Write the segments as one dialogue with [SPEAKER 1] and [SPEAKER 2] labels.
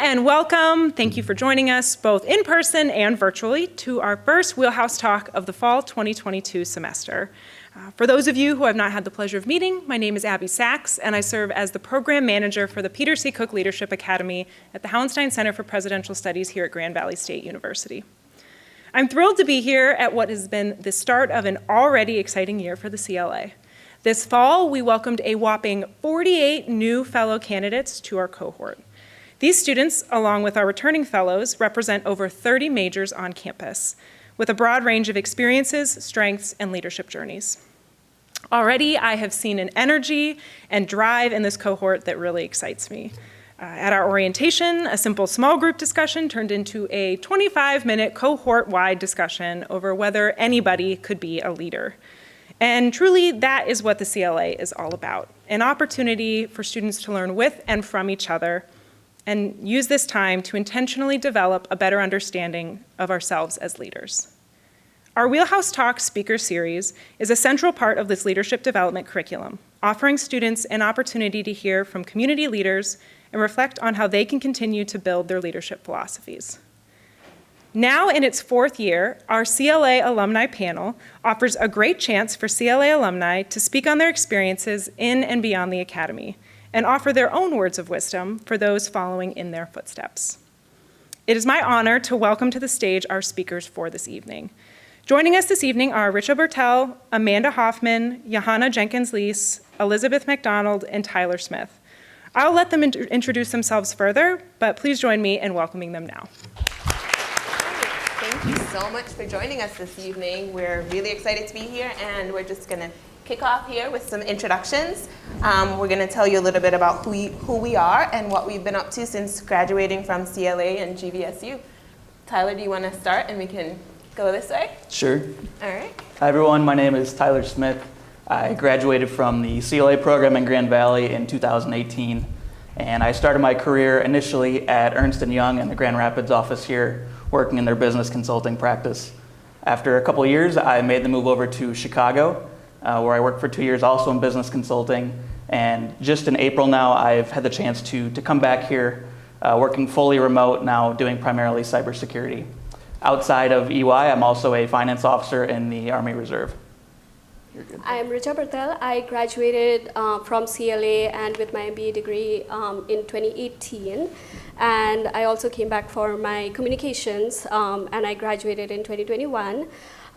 [SPEAKER 1] and welcome. Thank you for joining us both in person and virtually to our first Wheelhouse Talk of the fall 2022 semester. For those of you who have not had the pleasure of meeting, my name is Abby Sachs, and I serve as the program manager for the Peter C. Cook Leadership Academy at the Hallenstein Center for Presidential Studies here at Grand Valley State University. I'm thrilled to be here at what has been the start of an already exciting year for the CLA. This fall, we welcomed a whopping 48 new fellow candidates to our cohort. These students, along with our returning fellows, represent over 30 majors on campus, with a broad range of experiences, strengths, and leadership journeys. Already, I have seen an energy and drive in this cohort that really excites me. At our orientation, a simple small group discussion turned into a 25-minute cohort-wide discussion over whether anybody could be a leader. And truly, that is what the CLA is all about, an opportunity for students to learn with and from each other and use this time to intentionally develop a better understanding of ourselves as leaders. Our Wheelhouse Talk speaker series is a central part of this leadership development curriculum, offering students an opportunity to hear from community leaders and reflect on how they can continue to build their leadership philosophies. Now in its fourth year, our CLA Alumni Panel offers a great chance for CLA alumni to speak on their experiences in and beyond the Academy and offer their own words of wisdom for those following in their footsteps. It is my honor to welcome to the stage our speakers for this evening. Joining us this evening are Richa Bhurtel, Amanda Hoffman, Yah-Hanna Jenkins Leys, Elizabeth MacDonald, and Tyler Smith. I'll let them introduce themselves further, but please join me in welcoming them now.
[SPEAKER 2] Thank you so much for joining us this evening. We're really excited to be here, and we're just going to kick off here with some introductions. We're going to tell you a little bit about who we are and what we've been up to since graduating from CLA and GVSU. Tyler, do you want to start and we can go this way?
[SPEAKER 3] Sure.
[SPEAKER 2] All right.
[SPEAKER 3] Hi everyone, my name is Tyler Smith. I graduated from the CLA program in Grand Valley in 2018, and I started my career initially at Ernst & Young in the Grand Rapids office here, working in their business consulting practice. After a couple of years, I made the move over to Chicago, where I worked for 2 years also in business consulting. And just in April now, I've had the chance to come back here, working fully remote now, doing primarily cybersecurity. Outside of EY, I'm also a finance officer in the Army Reserve. You're good.
[SPEAKER 4] I'm Richa Bhurtel. I graduated from CLA and with my MBA degree in 2018. And I also came back for my communications, and I graduated in 2021.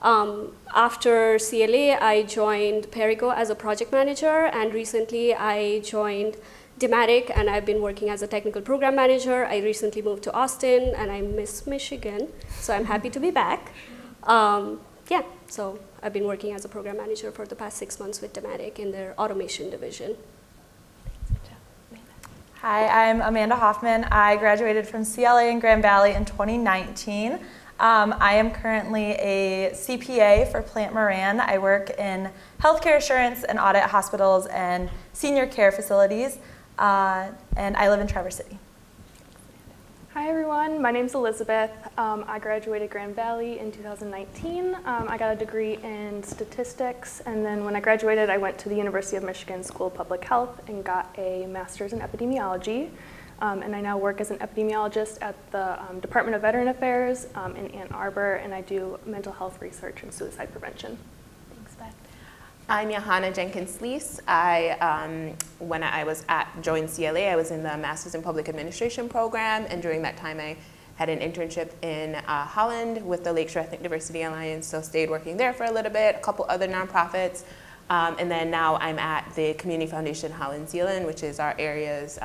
[SPEAKER 4] After CLA, I joined Perigo as a project manager, and recently I joined Dematic, and I've been working as a technical program manager. I recently moved to Austin, and I miss Michigan, so I'm happy to be back. So I've been working as a program manager for the past 6 months with Dematic in their automation division.
[SPEAKER 5] Hi, I'm Amanda Hoffman. I graduated from CLA in Grand Valley in 2019. I am currently a CPA for Plant Moran. I work in healthcare assurance and audit hospitals and senior care facilities, and I live in Traverse City.
[SPEAKER 6] Hi everyone, my name's Elizabeth. I graduated Grand Valley in 2019. I got a degree in statistics, and then when I graduated, I went to the University of Michigan School of Public Health and got a master's in epidemiology. And I now work as an epidemiologist at the Department of Veteran Affairs in Ann Arbor, and I do mental health research and suicide prevention.
[SPEAKER 2] Thanks, Beth. I'm Yah-Hanna Jenkins Leys. When I joined CLA, I was in the Masters in Public Administration program, and during that time I had an internship in Holland with the Lakeshore Ethnic Diversity Alliance, so stayed working there for a little bit, a couple other nonprofits, and then now I'm at the Community Foundation Holland-Zeeland, which is our area's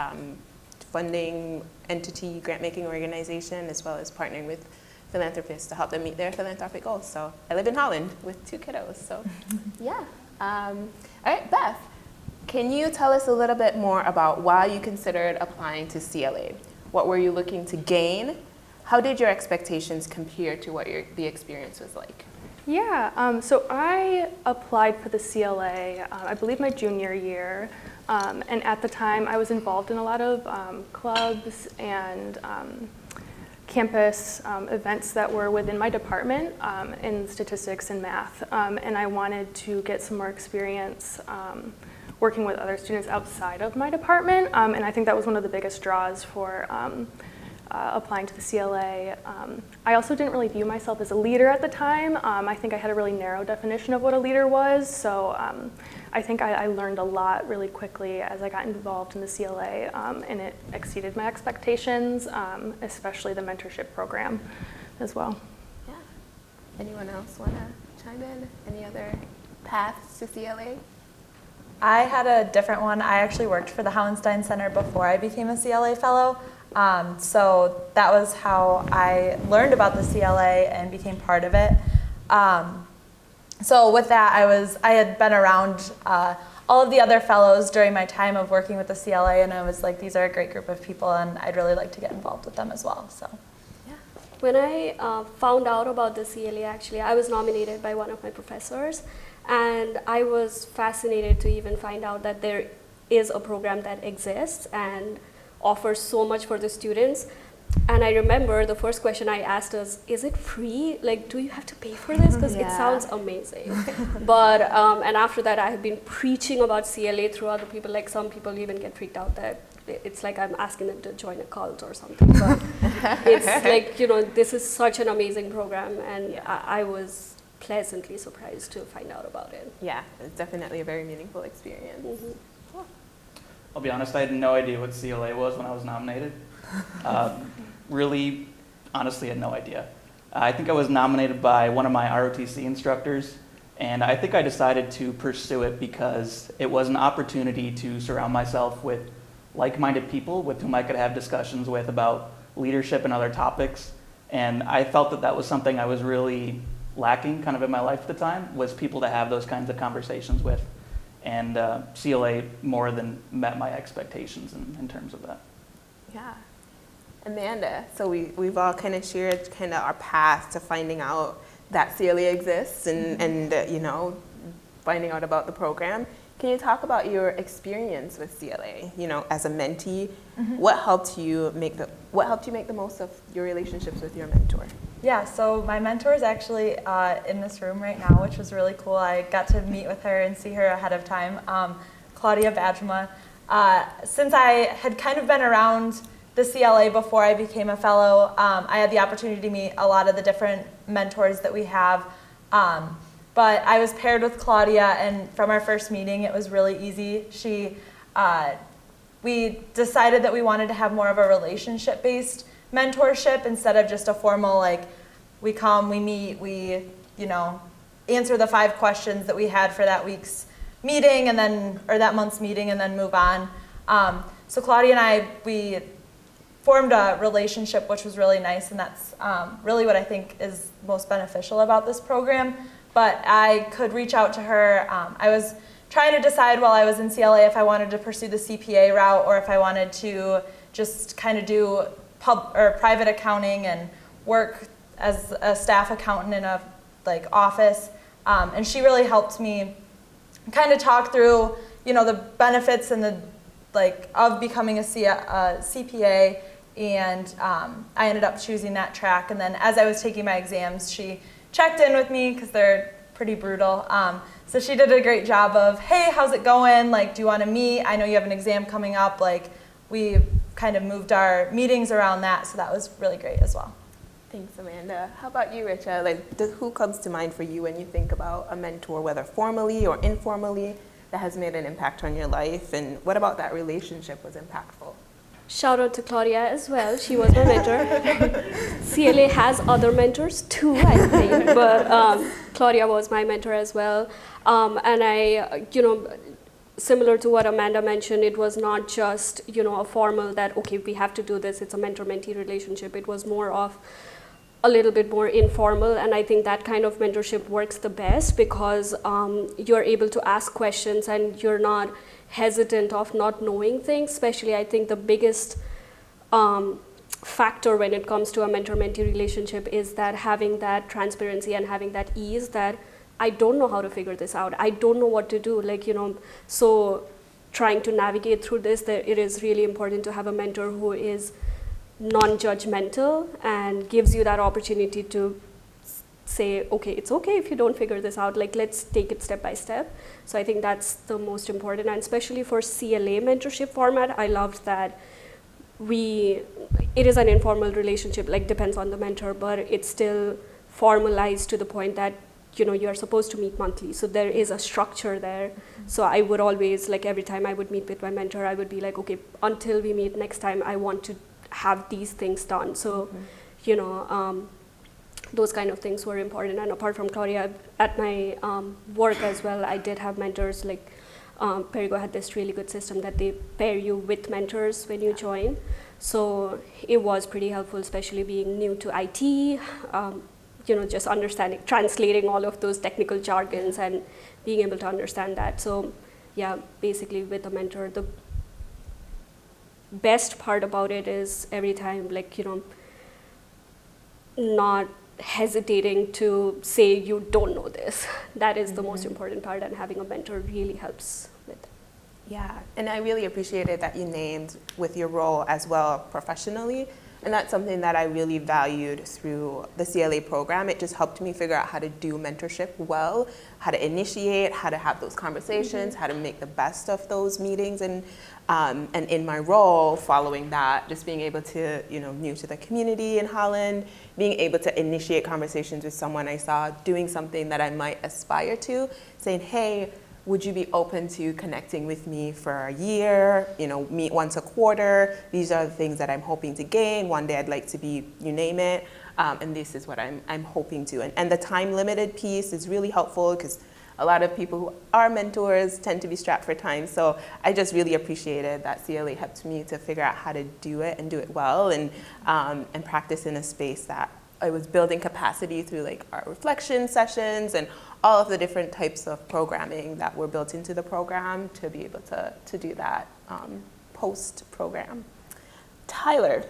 [SPEAKER 2] funding entity, grant-making organization, as well as partnering with philanthropists to help them meet their philanthropic goals. So I live in Holland with 2 kiddos, so yeah. All right, Beth, can you tell us a little bit more about why you considered applying to CLA? What were you looking to gain? How did your expectations compare to what the experience was like?
[SPEAKER 6] Yeah, so I applied for the CLA, I believe my junior year, and at the time I was involved in a lot of clubs and campus events that were within my department in statistics and math, and I wanted to get some more experience working with other students outside of my department, and I think that was one of the biggest draws for applying to the CLA. I also didn't really view myself as a leader at the time. I think I had a really narrow definition of what a leader was, so I think I learned a lot really quickly as I got involved in the CLA, and it exceeded my expectations, especially the mentorship program as well.
[SPEAKER 2] Yeah. Anyone else want to chime in? Any other paths to CLA?
[SPEAKER 5] I had a different one. I actually worked for the Hauenstein Center before I became a CLA fellow. So that was how I learned about the CLA and became part of it. So with that, I had been around all of the other fellows during my time of working with the CLA, and I was like, these are a great group of people, and I'd really like to get involved with them as well. So.
[SPEAKER 4] When I found out about the CLA, actually, I was nominated by one of my professors, and I was fascinated to even find out that there is a program that exists and offers so much for the students. And I remember the first question I asked was, is it free? Like, do you have to pay for this? Because it sounds amazing. But, and after that, I have been preaching about CLA through other people. Like, some people even get freaked out that it's like I'm asking them to join a cult or something. But it's like, you know, this is such an amazing program, and I was pleasantly surprised to find out about it.
[SPEAKER 2] Yeah, it's definitely a very meaningful experience.
[SPEAKER 4] Mm-hmm.
[SPEAKER 2] Cool.
[SPEAKER 3] I'll be honest, I had no idea what CLA was when I was nominated. Really, honestly, had no idea. I think I was nominated by one of my ROTC instructors, and I think I decided to pursue it because it was an opportunity to surround myself with like-minded people with whom I could have discussions with about leadership and other topics. And I felt that that was something I was really lacking kind of in my life at the time, was people to have those kinds of conversations with. And CLA more than met my expectations in terms of that.
[SPEAKER 2] Yeah. Amanda, so we've all kind of shared kind of our path to finding out that CLA exists and you know, finding out about the program. Can you talk about your experience with CLA, you know, as a mentee? Mm-hmm. What helped you make the most of your relationships with your mentor?
[SPEAKER 5] Yeah, so my mentor is actually in this room right now, which was really cool. I got to meet with her and see her ahead of time, Claudia Badgema. Since I had kind of been around the CLA before I became a fellow, I had the opportunity to meet a lot of the different mentors that we have. But I was paired with Claudia, and from our first meeting, it was really easy. We decided that we wanted to have more of a relationship-based mentorship instead of just a formal, like, we come, we meet, we, you know, answer the 5 questions that we had for that week's meeting and then, or that month's meeting, and then move on. So Claudia and I, we formed a relationship, which was really nice, and that's really what I think is most beneficial about this program. But I could reach out to her. I was trying to decide while I was in CLA if I wanted to pursue the CPA route or if I wanted to just kind of do private accounting and work as a staff accountant in a office. And she really helped me kind of talk through, you know, the benefits and the of becoming a CPA. And I ended up choosing that track. And then as I was taking my exams, she checked in with me because they're pretty brutal. So she did a great job of, hey, how's it going? Like, do you want to meet? I know you have an exam coming up. Like, we kind of moved our meetings around that, so that was really great as well.
[SPEAKER 2] Thanks, Amanda. How about you, Richa? Like, who comes to mind for you when you think about a mentor, whether formally or informally, that has made an impact on your life? And what about that relationship was impactful?
[SPEAKER 4] Shout out to Claudia as well. She was my mentor. CLA has other mentors too, I think, but Claudia was my mentor as well. And I, you know, similar to what Amanda mentioned, it was not just, you know, a formal that, okay, we have to do this, it's a mentor-mentee relationship. It was more of a little bit more informal, and I think that kind of mentorship works the best because you're able to ask questions and you're not hesitant of not knowing things. Especially, I think the biggest factor when it comes to a mentor-mentee relationship is that having that transparency and having that ease that I don't know how to figure this out. I don't know what to do. Like, you know, so trying to navigate through this, it is really important to have a mentor who is non-judgmental and gives you that opportunity to say, okay, it's okay if you don't figure this out, like let's take it step by step. So I think that's the most important, and especially for CLA mentorship format, I loved that it is an informal relationship, like depends on the mentor, but it's still formalized to the point that you are supposed to meet monthly. So there is a structure there. So I would always, like every time I would meet with my mentor, I would be like, okay, until we meet next time, I want to have these things done. So, those kind of things were important. And apart from Claudia, at my work as well, I did have mentors. Like Perigo had this really good system that they pair you with mentors when you join. So it was pretty helpful, especially being new to IT. Just understanding, translating all of those technical jargons and being able to understand that. So yeah, basically with a mentor, the best part about it is every time, not hesitating to say you don't know this. That is the most important part, and having a mentor really helps with it.
[SPEAKER 2] Yeah, and I really appreciated that you named with your role as well professionally. And that's something that I really valued through the CLA program. It just helped me figure out how to do mentorship well, how to initiate, how to have those conversations, how to make the best of those meetings. And in my role, following that, just being able to, new to the community in Holland, being able to initiate conversations with someone I saw doing something that I might aspire to, saying, hey, would you be open to connecting with me for a year, meet once a quarter? These are the things that I'm hoping to gain. One day I'd like to be, you name it, and this is what I'm hoping to. And the time-limited piece is really helpful because a lot of people who are mentors tend to be strapped for time. So I just really appreciated that CLA helped me to figure out how to do it and do it well and practice in a space that I was building capacity through our reflection sessions and all of the different types of programming that were built into the program to be able to do that post-program. Tyler,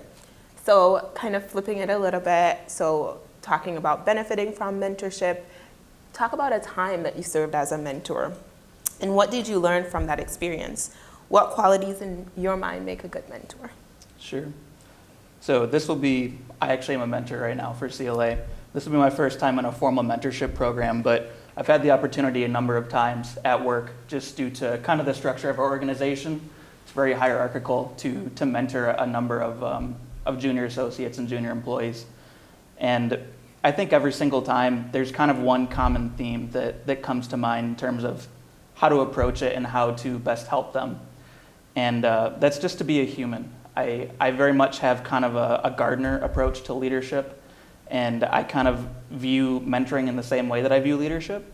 [SPEAKER 2] so kind of flipping it a little bit, so talking about benefiting from mentorship, talk about a time that you served as a mentor and what did you learn from that experience? What qualities in your mind make a good mentor?
[SPEAKER 3] Sure. So I actually am a mentor right now for CLA. This will be my first time in a formal mentorship program, but I've had the opportunity a number of times at work just due to kind of the structure of our organization. It's very hierarchical to mentor a number of junior associates and junior employees. And I think every single time there's kind of one common theme that comes to mind in terms of how to approach it and how to best help them. And that's just to be a human. I very much have kind of a gardener approach to leadership, and I kind of view mentoring in the same way that I view leadership.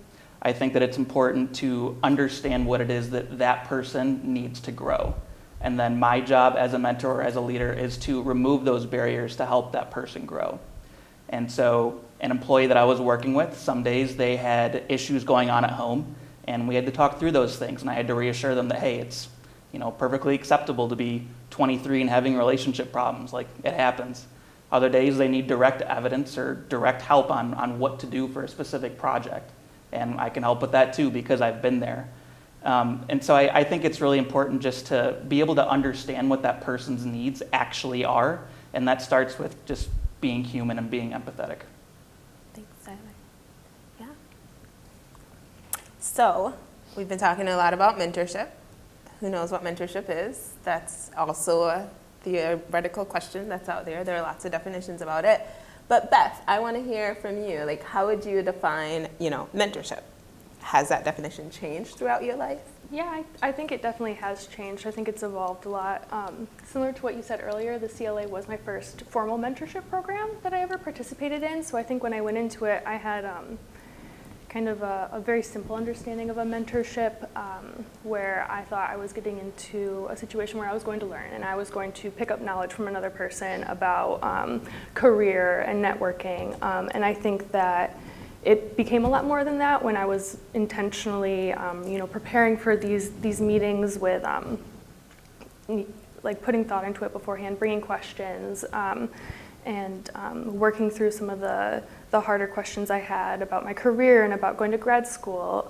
[SPEAKER 3] I think that it's important to understand what it is that person needs to grow. And then my job as a mentor or as a leader is to remove those barriers to help that person grow. And so an employee that I was working with, some days they had issues going on at home, and we had to talk through those things, and I had to reassure them that, hey, it's perfectly acceptable to be 23 and having relationship problems. It happens. Other days they need direct evidence or direct help on what to do for a specific project. And I can help with that too because I've been there. And so I think it's really important just to be able to understand what that person's needs actually are. And that starts with just being human and being empathetic.
[SPEAKER 2] Thanks, Tyler. Yeah. So we've been talking a lot about mentorship. Who knows what mentorship is? That's also a theoretical question that's out there. There are lots of definitions about it. But Beth, I want to hear from you. How would you define, mentorship? Has that definition changed throughout your life?
[SPEAKER 6] Yeah, I think it definitely has changed. I think it's evolved a lot. Similar to what you said earlier, the CLA was my first formal mentorship program that I ever participated in. So I think when I went into it, I had kind of a very simple understanding of a mentorship where I thought I was getting into a situation where I was going to learn and I was going to pick up knowledge from another person about career and networking. And I think that it became a lot more than that when I was intentionally preparing for these meetings with putting thought into it beforehand, bringing questions, and working through some of the harder questions I had about my career and about going to grad school.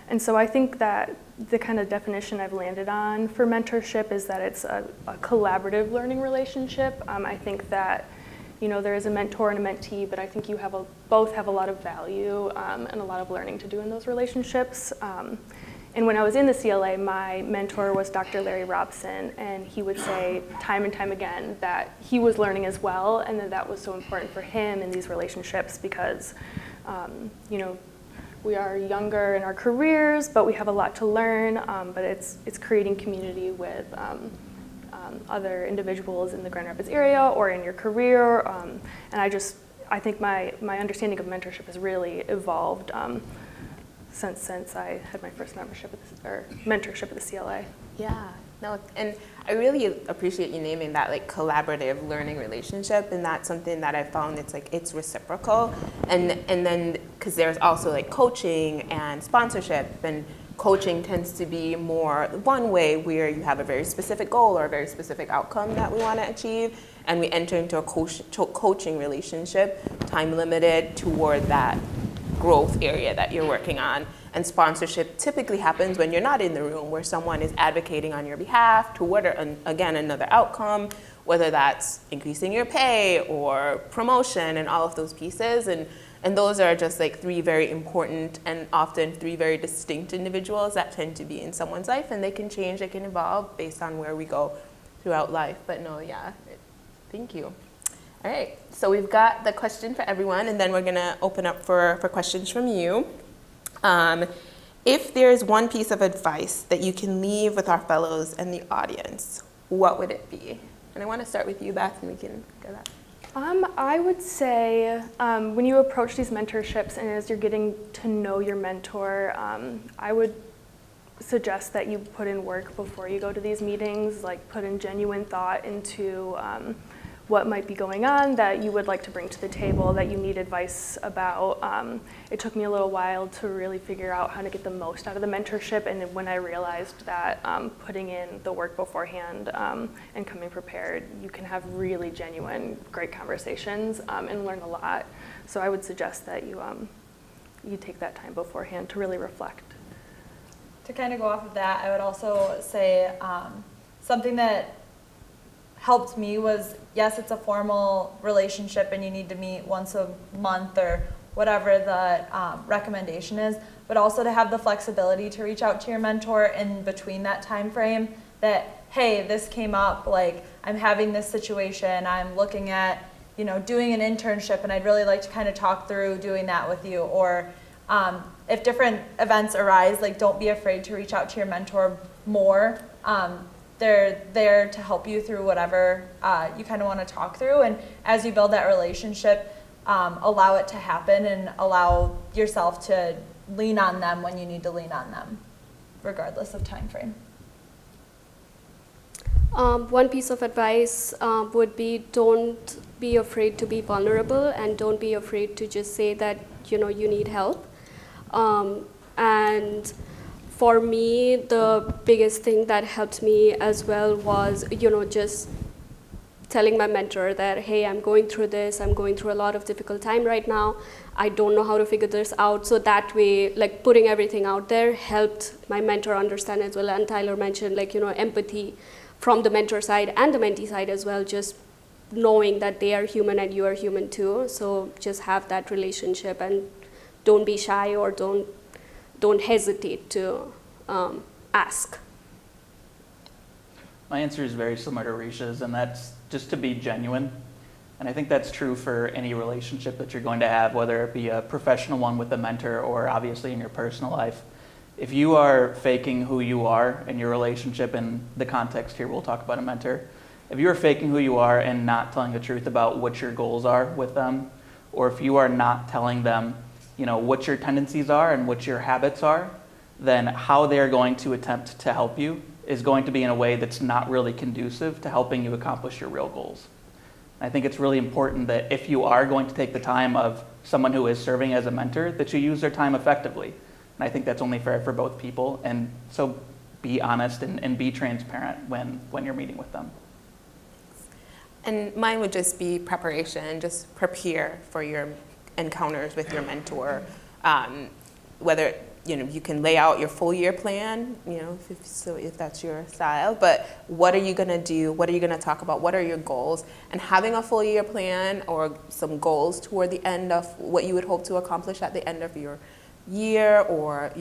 [SPEAKER 6] And so I think that the kind of definition I've landed on for mentorship is that it's a collaborative learning relationship. I think that there is a mentor and a mentee, but I think you both have a lot of value and a lot of learning to do in those relationships. And when I was in the CLA, my mentor was Dr. Larry Robson, and he would say time and time again that he was learning as well, and that was so important for him in these relationships because, you know, we are younger in our careers, but we have a lot to learn, but it's creating community with other individuals in the Grand Rapids area or in your career, and I think my understanding of mentorship has really evolved since I had my first mentorship at the CLA.
[SPEAKER 2] Yeah, no, and I really appreciate you naming that like collaborative learning relationship, and that's something that I found it's reciprocal, and then because there's also like coaching and sponsorship, and coaching tends to be more one way where you have a very specific goal or a very specific outcome that we want to achieve, and we enter into a coaching relationship, time limited toward that growth area that you're working on. And sponsorship typically happens when you're not in the room, where someone is advocating on your behalf toward, again, another outcome, whether that's increasing your pay or promotion and all of those pieces. And those are just like three very important and often three very distinct individuals that tend to be in someone's life, and they can change, they can evolve based on where we go throughout life. But no, yeah, thank you. All right, so we've got the question for everyone, and then we're gonna open up for questions from you. If there's one piece of advice that you can leave with our fellows and the audience, what would it be? And I wanna start with you, Beth, and we can go that.
[SPEAKER 6] I would say when you approach these mentorships and as you're getting to know your mentor, I would suggest that you put in work before you go to these meetings, like put in genuine thought into what might be going on that you would like to bring to the table, that you need advice about. It took me a little while to really figure out how to get the most out of the mentorship, and when I realized that putting in the work beforehand and coming prepared, you can have really genuine, great conversations and learn a lot. So I would suggest that you take that time beforehand to really reflect.
[SPEAKER 5] To kind of go off of that, I would also say something that helped me was, yes, it's a formal relationship and you need to meet once a month or whatever the recommendation is, but also to have the flexibility to reach out to your mentor in between that time frame that, hey, this came up, like I'm having this situation, I'm looking at, you know, doing an internship and I'd really like to kind of talk through doing that with you. Or if different events arise, like don't be afraid to reach out to your mentor more. They're there to help you through whatever you kind of want to talk through. And as you build that relationship, allow it to happen and allow yourself to lean on them when you need to lean on them, regardless of time frame.
[SPEAKER 4] One piece of advice would be don't be afraid to be vulnerable, and don't be afraid to just say that, you know, you need help. And for me, the biggest thing that helped me as well was, you know, just telling my mentor that, hey, I'm going through this, I'm going through a lot of difficult time right now, I don't know how to figure this out. So that way, like putting everything out there helped my mentor understand as well. And Tyler mentioned, like, you know, empathy from the mentor side and the mentee side as well, just knowing that they are human and you are human too. So just have that relationship and don't be shy or don't hesitate to ask.
[SPEAKER 3] My answer is very similar to Risha's, and that's just to be genuine. And I think that's true for any relationship that you're going to have, whether it be a professional one with a mentor or obviously in your personal life. If you are faking who you are in your relationship, in the context here we'll talk about a mentor, if you are faking who you are and not telling the truth about what your goals are with them, or if you are not telling them, you know, what your tendencies are and what your habits are, then how they're going to attempt to help you is going to be in a way that's not really conducive to helping you accomplish your real goals. I think it's really important that if you are going to take the time of someone who is serving as a mentor, that you use their time effectively. And I think that's only fair for both people. And so be honest and be transparent when you're meeting with them.
[SPEAKER 2] And mine would just be preparation, just prepare for your encounters with your mentor. Whether, you know, you can lay out your full year plan, you know, if that's your style, but what are you gonna do? What are you gonna talk about? What are your goals? And having a full year plan or some goals toward the end of what you would hope to accomplish at the end of your year or,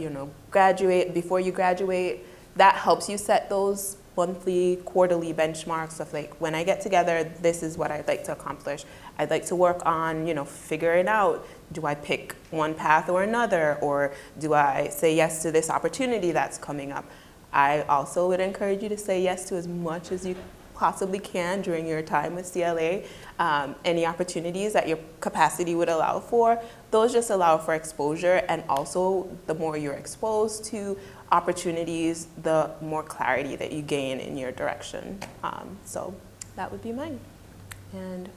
[SPEAKER 2] graduate, before you graduate, that helps you set those monthly, quarterly benchmarks of like, when I get together, this is what I'd like to accomplish. I'd like to work on, figuring out, do I pick one path or another, or do I say yes to this opportunity that's coming up? I also would encourage you to say yes to as much as you possibly can during your time with CLA. Any opportunities that your capacity would allow for, those just allow for exposure, and also the more you're exposed to opportunities, the more clarity that you gain in your direction. So that would be mine. And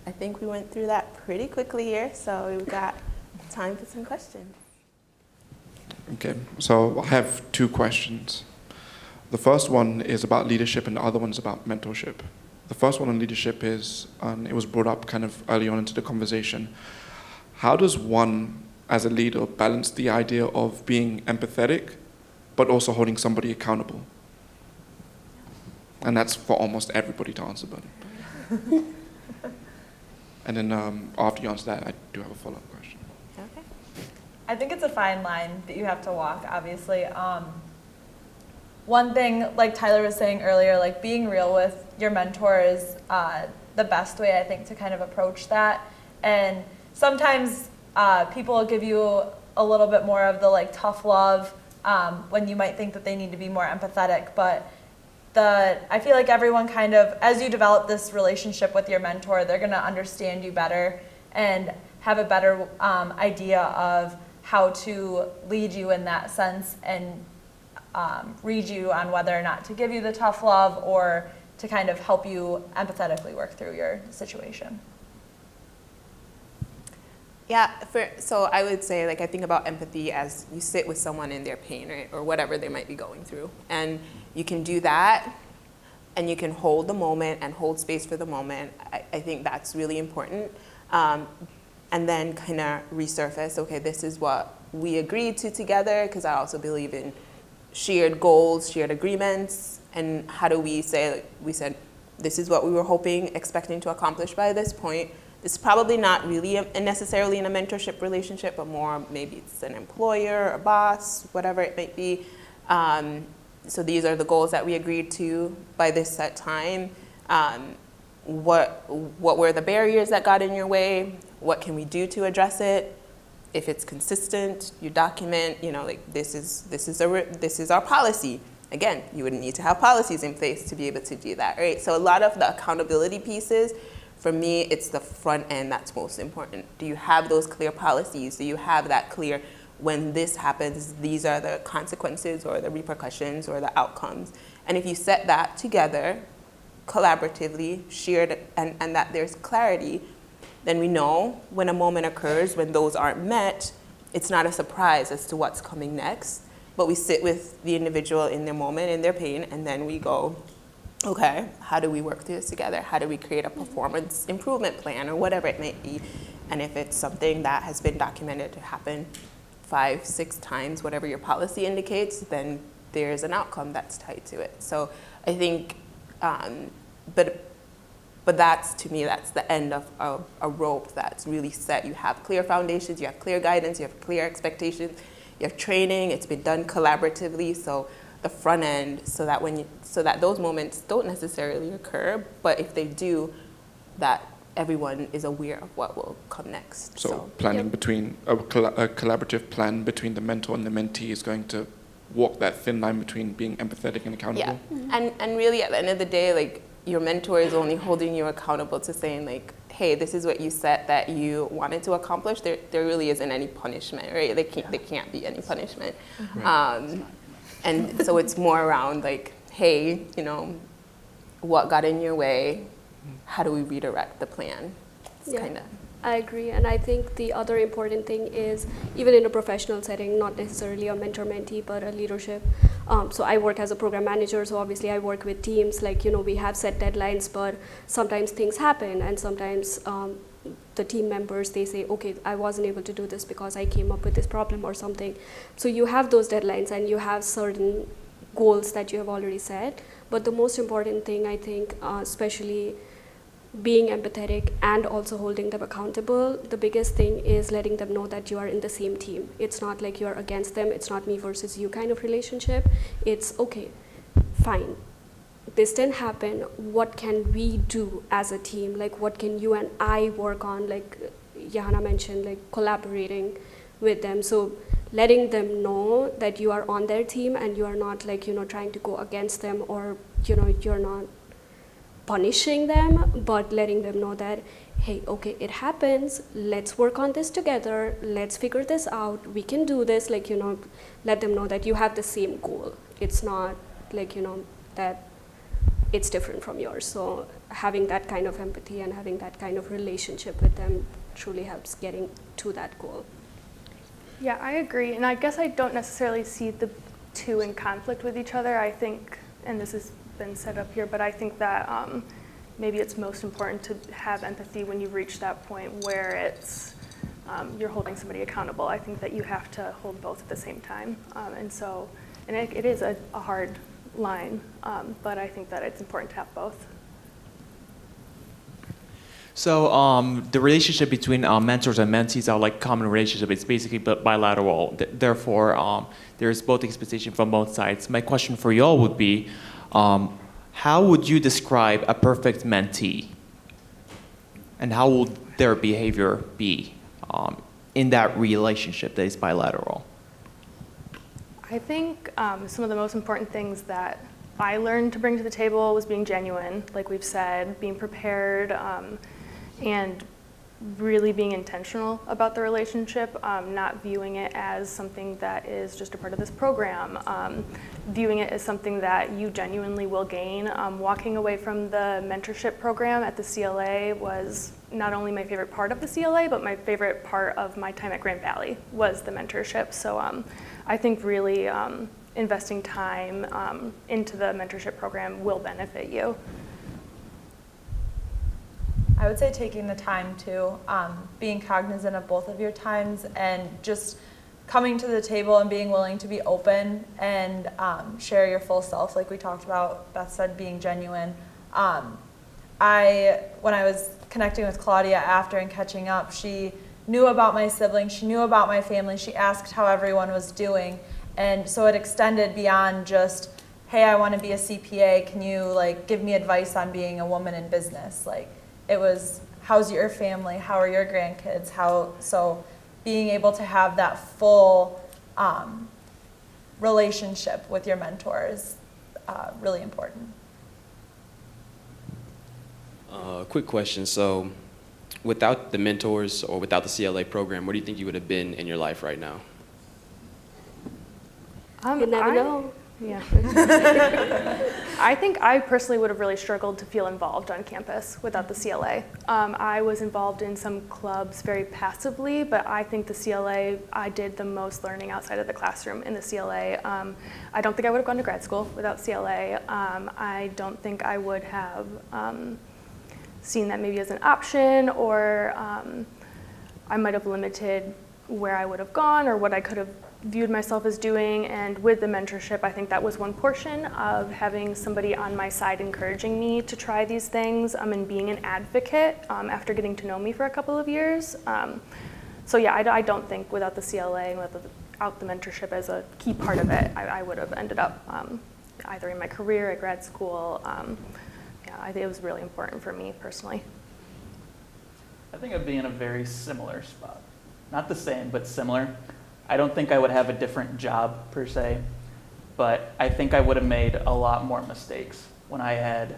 [SPEAKER 2] I think we went through that pretty quickly here, so we've got time for some questions.
[SPEAKER 7] Okay, so I have two questions. The first one is about leadership and the other one is about mentorship. The first one on leadership is, it was brought up kind of early on into the conversation. How does one, as a leader, balance the idea of being empathetic, but also holding somebody accountable? And that's for almost everybody to answer, but. And then after you answer that, I do have a follow-up question.
[SPEAKER 2] Okay.
[SPEAKER 5] I think it's a fine line that you have to walk, obviously. One thing, like Tyler was saying earlier, like being real with your mentor is the best way, I think, to kind of approach that. And sometimes people will give you a little bit more of the like tough love when you might think that they need to be more empathetic. But I feel like everyone kind of, as you develop this relationship with your mentor, they're going to understand you better and have a better idea of how to lead you in that sense and read you on whether or not to give you the tough love or to kind of help you empathetically work through your situation.
[SPEAKER 2] Yeah, so I would say, like, I think about empathy as you sit with someone in their pain, right, or whatever they might be going through. And you can do that, and you can hold the moment and hold space for the moment. I think that's really important. And then kind of resurface, okay, this is what we agreed to together, because I also believe in shared goals, shared agreements, and how do we say, like, we said, this is what we were hoping, expecting to accomplish by this point. It's probably not really necessarily in a mentorship relationship, but more maybe it's an employer, a boss, whatever it might be. So these are the goals that we agreed to by this set time. What were the barriers that got in your way? What can we do to address it? If it's consistent, you document, like this is our policy. Again, you would need to have policies in place to be able to do that, right? So a lot of the accountability pieces, for me, it's the front end that's most important. Do you have those clear policies? Do you have that clear, when this happens, these are the consequences or the repercussions or the outcomes? And if you set that together, collaboratively, shared, and that there's clarity, then we know when a moment occurs when those aren't met, it's not a surprise as to what's coming next, but we sit with the individual in their moment, in their pain, and then we go, okay, how do we work through this together? How do we create a performance improvement plan or whatever it may be? And if it's something that has been documented to happen 5, 6 times, whatever your policy indicates, then there's an outcome that's tied to it. So I think, but that's, to me, that's the end of a rope that's really set. You have clear foundations, you have clear guidance, you have clear expectations, you have training, it's been done collaboratively. So the front end, so that those moments don't necessarily occur, but if they do, that everyone is aware of what will come next.
[SPEAKER 7] So planning between a collaborative plan between the mentor and the mentee is going to walk that thin line between being empathetic and accountable.
[SPEAKER 2] Yeah, and really at the end of the day, like, your mentor is only holding you accountable to saying, like, hey, this is what you said that you wanted to accomplish. There really isn't any punishment, right? There can't be any punishment. Right. And so it's more around, like, hey, what got in your way? How do we redirect the plan? It's kind of.
[SPEAKER 4] I agree, and I think the other important thing is, even in a professional setting, not necessarily a mentor-mentee, but a leadership. So I work as a program manager, so obviously I work with teams, like, we have set deadlines, but sometimes things happen, and sometimes the team members, they say, okay, I wasn't able to do this because I came up with this problem or something. So you have those deadlines, and you have certain goals that you have already set, but the most important thing, I think, especially being empathetic and also holding them accountable. The biggest thing is letting them know that you are in the same team. It's not like you're against them. It's not me versus you kind of relationship. It's okay, fine. This didn't happen. What can we do as a team? Like, what can you and I work on? Like Yah-Hanna mentioned, like collaborating with them. So letting them know that you are on their team and you are not like, trying to go against them, or, you're not punishing them, but letting them know that, hey, okay, it happens. Let's work on this together. Let's figure this out. We can do this. Like, let them know that you have the same goal. It's not like, that it's different from yours. So having that kind of empathy and having that kind of relationship with them truly helps getting to that goal.
[SPEAKER 6] Yeah, I agree. And I guess I don't necessarily see the two in conflict with each other. I think, and this has been set up here, but I think that maybe it's most important to have empathy when you reach that point where it's you're holding somebody accountable. I think that you have to hold both at the same time. And it is a hard line, but I think that it's important to have both.
[SPEAKER 8] So the relationship between mentors and mentees are like common relationship. It's basically bilateral. Therefore, there's both expectation from both sides. My question for you all would be, how would you describe a perfect mentee? And how would their behavior be in that relationship that is bilateral?
[SPEAKER 6] I think some of the most important things that I learned to bring to the table was being genuine, like we've said, being prepared, and really being intentional about the relationship, not viewing it as something that is just a part of this program, viewing it as something that you genuinely will gain. Walking away from the mentorship program at the CLA was not only my favorite part of the CLA, but my favorite part of my time at Grand Valley was the mentorship. So I think really investing time into the mentorship program will benefit you.
[SPEAKER 5] I would say taking the time to being cognizant of both of your times and just coming to the table and being willing to be open and share your full self, like we talked about. Beth said being genuine. When I was connecting with Claudia after and catching up, she knew about my siblings, she knew about my family, she asked how everyone was doing, and so it extended beyond just, hey, I want to be a CPA, can you like give me advice on being a woman in business? Like, it was, how's your family? How are your grandkids? So being able to have that full relationship with your mentor is really important.
[SPEAKER 9] Quick question. So without the mentors or without the CLA program, where do you think you would have been in your life right now?
[SPEAKER 4] You never know.
[SPEAKER 6] Yeah. I think I personally would have really struggled to feel involved on campus without the CLA. I was involved in some clubs very passively, but I think the CLA, I did the most learning outside of the classroom in the CLA. I don't think I would have gone to grad school without CLA. I don't think I would have seen that maybe as an option, or I might have limited where I would have gone or what I could have viewed myself as doing. And with the mentorship, I think that was one portion of having somebody on my side encouraging me to try these things, and being an advocate after getting to know me for a couple of years. So yeah, I don't think without the CLA and without the mentorship as a key part of it, I would have ended up either in my career, at grad school. Yeah, I think it was really important for me personally.
[SPEAKER 3] I think I'd be in a very similar spot. Not the same, but similar. I don't think I would have a different job per se, but I think I would have made a lot more mistakes when I had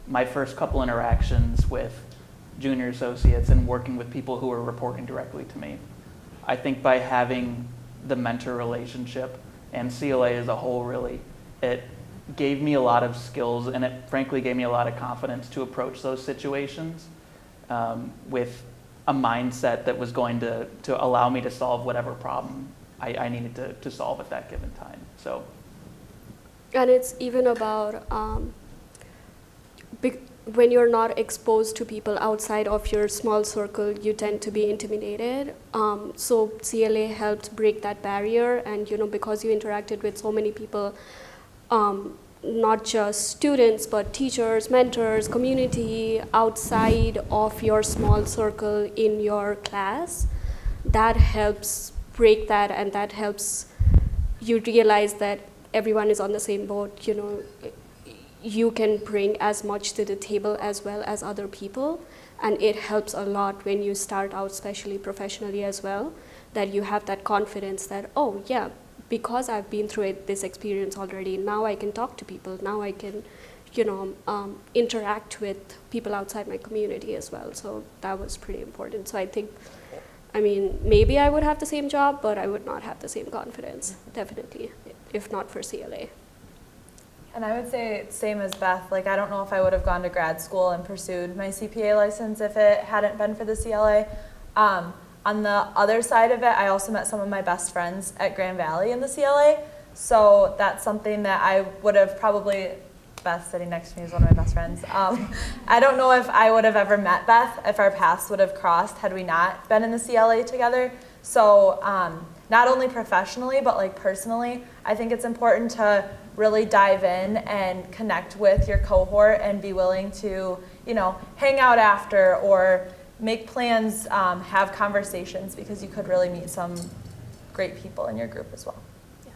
[SPEAKER 3] my first couple interactions with junior associates and working with people who were reporting directly to me. I think by having the mentor relationship and CLA as a whole, really, it gave me a lot of skills, and it frankly gave me a lot of confidence to approach those situations with a mindset that was going to allow me to solve whatever problem I needed to solve at that given time. So,
[SPEAKER 4] and it's even about when you're not exposed to people outside of your small circle, you tend to be intimidated. So CLA helped break that barrier, and because you interacted with so many people, not just students, but teachers, mentors, community outside of your small circle in your class. That helps break that, and that helps you realize that everyone is on the same boat. You know, you can bring as much to the table as well as other people, and it helps a lot when you start out, especially professionally as well, that you have that confidence that, oh yeah, because I've been through this experience already, now I can talk to people, now I can, you know, interact with people outside my community as well. So that was pretty important. So I think, I mean, maybe I would have the same job, but I would not have the same confidence, definitely, if not for CLA.
[SPEAKER 5] And I would say same as Beth. Like, I don't know if I would have gone to grad school and pursued my CPA license if it hadn't been for the CLA. On the other side of it, I also met some of my best friends at Grand Valley in the CLA. So that's something that I would have probably, Beth sitting next to me is one of my best friends. I don't know if I would have ever met Beth, if our paths would have crossed had we not been in the CLA together. So not only professionally, but like personally, I think it's important to really dive in and connect with your cohort and be willing to, you know, hang out after or make plans, have conversations, because you could really meet some great people in your group as well.
[SPEAKER 2] Yeah.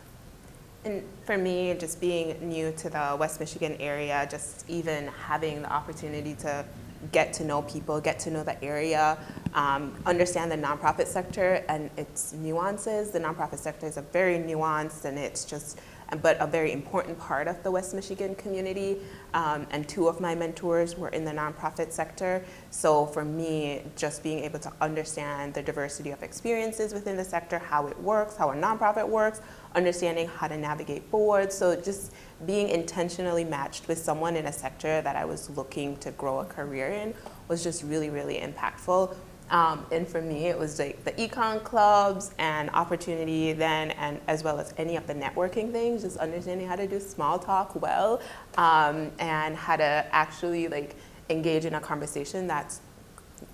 [SPEAKER 2] And for me, just being new to the West Michigan area, just even having the opportunity to get to know people, get to know the area, understand the nonprofit sector and its nuances. The nonprofit sector is a very nuanced, and it's just, but a very important part of the West Michigan community. And two of my mentors were in the nonprofit sector. So for me, just being able to understand the diversity of experiences within the sector, how it works, how a nonprofit works, understanding how to navigate boards. So just being intentionally matched with someone in a sector that I was looking to grow a career in was just really, really impactful. And for me, it was like the econ clubs and opportunity then, and as well as any of the networking things, just understanding how to do small talk well, and how to actually like engage in a conversation that's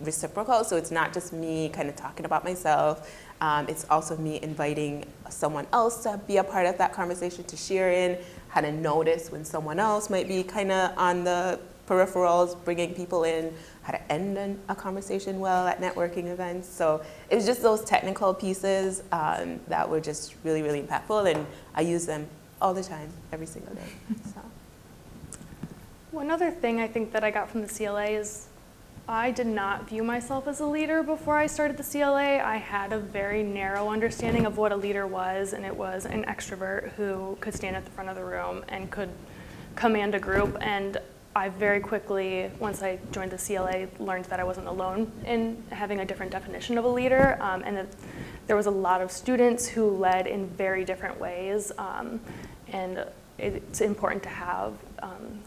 [SPEAKER 2] reciprocal. So it's not just me kind of talking about myself. It's also me inviting someone else to be a part of that conversation, to share in, how to notice when someone else might be kind of on the peripherals, bringing people in, how to end a conversation well at networking events. So it was just those technical pieces that were just really, really impactful, and I use them all the time, every single day. So.
[SPEAKER 6] One other thing I think that I got from the CLA is I did not view myself as a leader before I started the CLA. I had a very narrow understanding of what a leader was, and it was an extrovert who could stand at the front of the room and could command a group. And I very quickly, once I joined the CLA, learned that I wasn't alone in having a different definition of a leader, and that there was a lot of students who led in very different ways, and it's important to have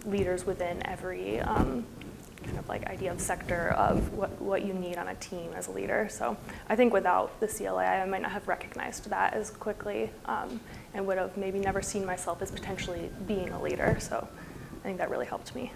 [SPEAKER 6] leaders within every kind of like idea of sector of what you need on a team as a leader. So I think without the CLA, I might not have recognized that as quickly, and would have maybe never seen myself as potentially being a leader. So I think that really helped me.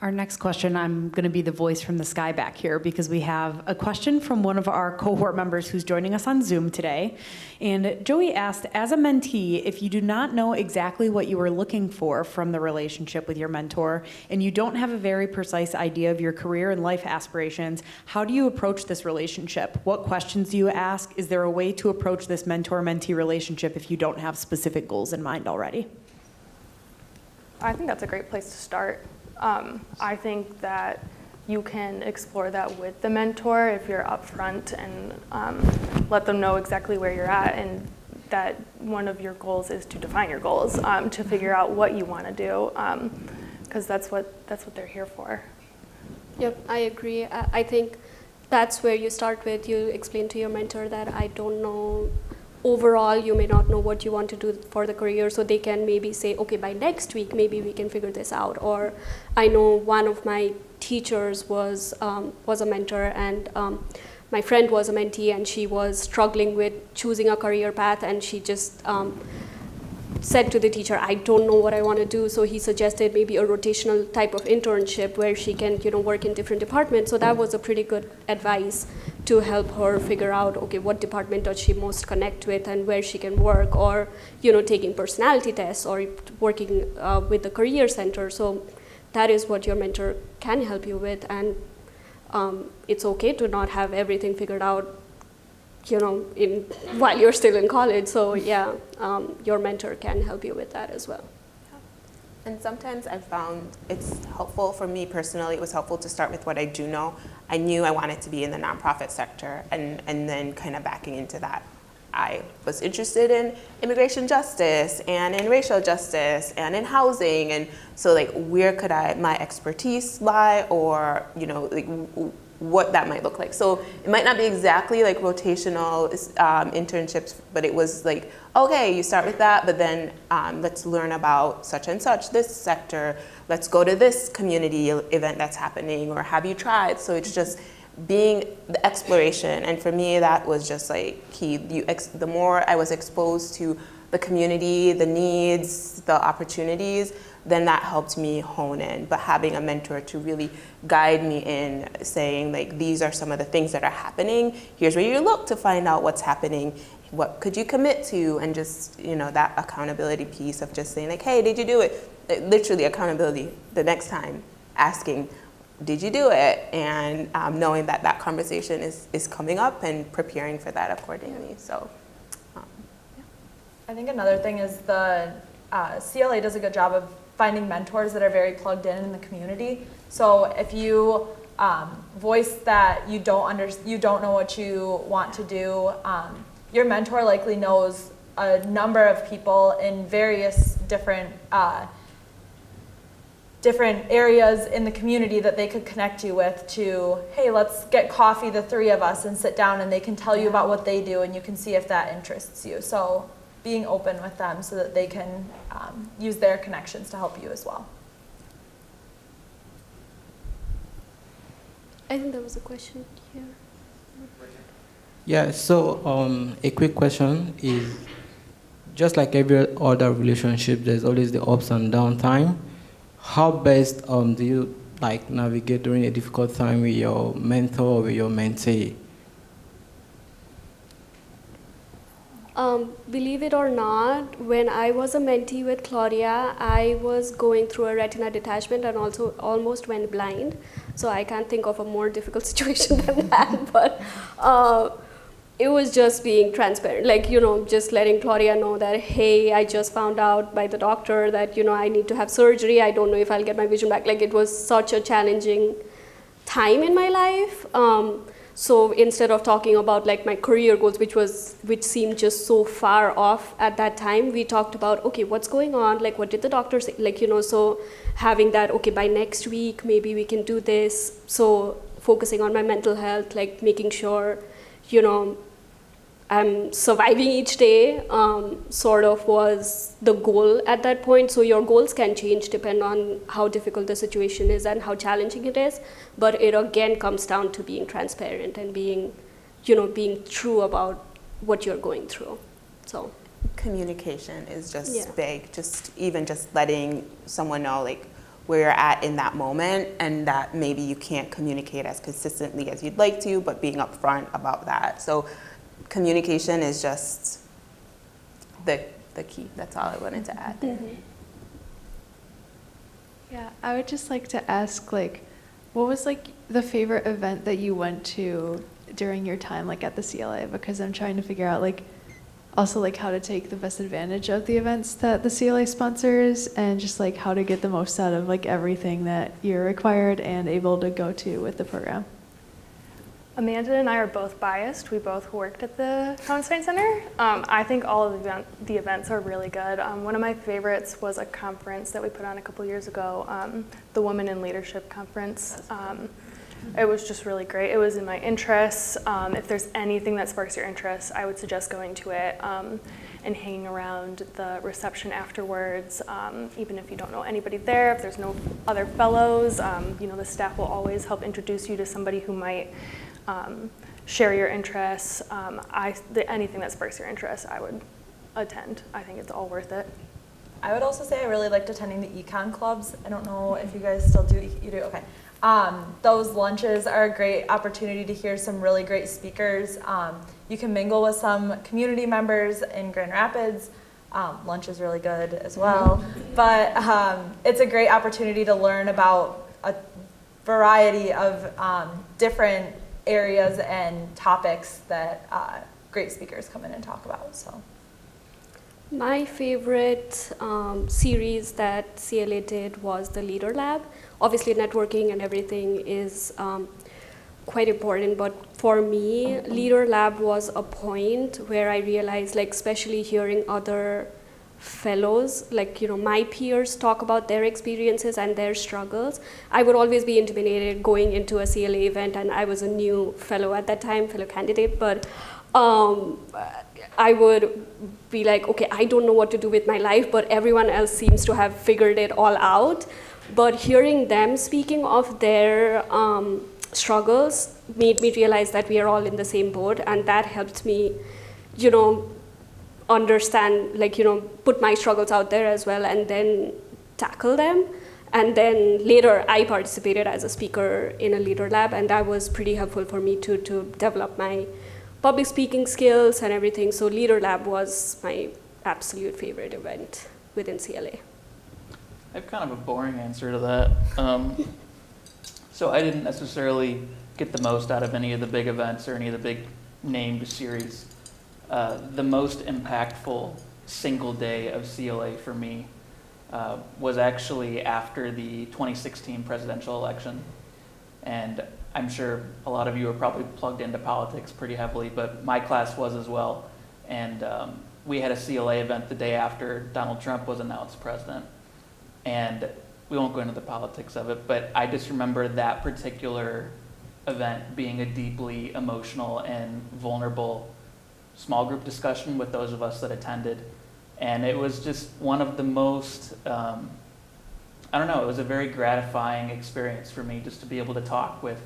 [SPEAKER 10] Our next question, I'm going to be the voice from the sky back here, because we have a question from one of our cohort members who's joining us on Zoom today. And Joey asked, as a mentee, if you do not know exactly what you are looking for from the relationship with your mentor, and you don't have a very precise idea of your career and life aspirations, how do you approach this relationship? What questions do you ask? Is there a way to approach this mentor-mentee relationship if you don't have specific goals in mind already?
[SPEAKER 6] I think that's a great place to start. I think that you can explore that with the mentor if you're upfront and let them know exactly where you're at, and that one of your goals is to define your goals, to figure out what you want to do, because that's what they're here for.
[SPEAKER 4] Yep, I agree. I think that's where you start with. You explain to your mentor that I don't know. Overall, you may not know what you want to do for the career, so they can maybe say, okay, by next week, maybe we can figure this out. Or I know one of my teachers was a mentor, and my friend was a mentee, and she was struggling with choosing a career path, and she just said to the teacher, I don't know what I want to do. So he suggested maybe a rotational type of internship where she can, work in different departments. So that was a pretty good advice to help her figure out, okay, what department does she most connect with and where she can work, or, taking personality tests or working with the career center. So that is what your mentor can help you with. And it's okay to not have everything figured out, while you're still in college. So yeah, your mentor can help you with that as well.
[SPEAKER 2] And sometimes I've found it's helpful, for me personally, it was helpful to start with what I do know. I knew I wanted to be in the nonprofit sector, and then kind of backing into that. I was interested in immigration justice and in racial justice and in housing, and so like where could my expertise lie, or like what that might look like. So it might not be exactly like rotational internships, but it was like, okay, you start with that, but then let's learn about such and such, this sector, let's go to this community event that's happening, or have you tried? So it's just being the exploration, and for me that was just like key. The more I was exposed to the community, the needs, the opportunities, then that helped me hone in. But having a mentor to really guide me in saying like, these are some of the things that are happening, here's where you look to find out what's happening, what could you commit to, and just that accountability piece of just saying like, hey, did you do it? Literally accountability the next time, asking, did you do it? And knowing that that conversation is coming up and preparing for that accordingly. So
[SPEAKER 5] I think another thing is the CLA does a good job of finding mentors that are very plugged in the community. So if you voice that you don't know what you want to do, your mentor likely knows a number of people in various different areas in the community that they could connect you with to, hey, let's get coffee, the three of us, and sit down, and they can tell you about what they do, and you can see if that interests you. So being open with them so that they can use their connections to help you as well.
[SPEAKER 4] I think there was a question here.
[SPEAKER 11] Yeah, so a quick question is, just like every other relationship, there's always the ups and down time. How best do you navigate during a difficult time with your mentor or with your mentee?
[SPEAKER 4] Believe it or not, when I was a mentee with Claudia, I was going through a retina detachment and also almost went blind. So I can't think of a more difficult situation than that. But it was just being transparent, just letting Claudia know that, hey, I just found out by the doctor that, I need to have surgery. I don't know if I'll get my vision back. It was such a challenging time in my life. So instead of talking about my career goals, which seemed just so far off at that time, we talked about, okay, what's going on? What did the doctor say? So having that, okay, by next week, maybe we can do this. So focusing on my mental health, making sure, I'm surviving each day, sort of was the goal at that point. So your goals can change depending on how difficult the situation is and how challenging it is. But it again comes down to being transparent and being true about what you're going through. So
[SPEAKER 2] communication is just big. Even just letting someone know where you're at in that moment, and that maybe you can't communicate as consistently as you'd like to, but being upfront about that. So communication is just the key. That's all I wanted to add there.
[SPEAKER 4] Mm-hmm.
[SPEAKER 12] Yeah, I would just like to ask, what was the favorite event that you went to during your time at the CLA? Because I'm trying to figure out also how to take the best advantage of the events that the CLA sponsors, and just how to get the most out of everything that you're required and able to go to with the program.
[SPEAKER 6] Amanda and I are both biased. We both worked at the Hoffman Center. I think all of the events are really good. One of my favorites was a conference that we put on a couple years ago, the Women in Leadership Conference. It was just really great. It was in my interests. If there's anything that sparks your interest, I would suggest going to it and hanging around the reception afterwards. Even if you don't know anybody there, if there's no other fellows, the staff will always help introduce you to somebody who might share your interests. Anything that sparks your interest, I would attend. I think it's all worth it.
[SPEAKER 5] I would also say I really liked attending the econ clubs. I don't know if you guys still do. You do? Okay. Those lunches are a great opportunity to hear some really great speakers. You can mingle with some community members in Grand Rapids. Lunch is really good as well. But it's a great opportunity to learn about a variety of different areas and topics that great speakers come in and talk about. So,
[SPEAKER 4] my favorite series that CLA did was the Leader Lab. Obviously, networking and everything is quite important, but for me, Leader Lab was a point where I realized, like, especially hearing other fellows, like, you know, my peers talk about their experiences and their struggles. I would always be intimidated going into a CLA event, and I was a new fellow at that time, fellow candidate, but I would be like, okay, I don't know what to do with my life, but everyone else seems to have figured it all out. But hearing them speaking of their struggles made me realize that we are all in the same boat, and that helped me, you know, understand, like, you know, put my struggles out there as well and then tackle them. And then later I participated as a speaker in a Leader Lab, and that was pretty helpful for me to develop my public speaking skills and everything. So Leader Lab was my absolute favorite event within CLA.
[SPEAKER 3] I have kind of a boring answer to that. So I didn't necessarily get the most out of any of the big events or any of the big named series. The most impactful single day of CLA for me was actually after the 2016 presidential election. And I'm sure a lot of you are probably plugged into politics pretty heavily, but my class was as well. And we had a CLA event the day after Donald Trump was announced president. And we won't go into the politics of it, but I just remember that particular event being a deeply emotional and vulnerable small group discussion with those of us that attended. And it was just one of the most, I don't know, it was a very gratifying experience for me just to be able to talk with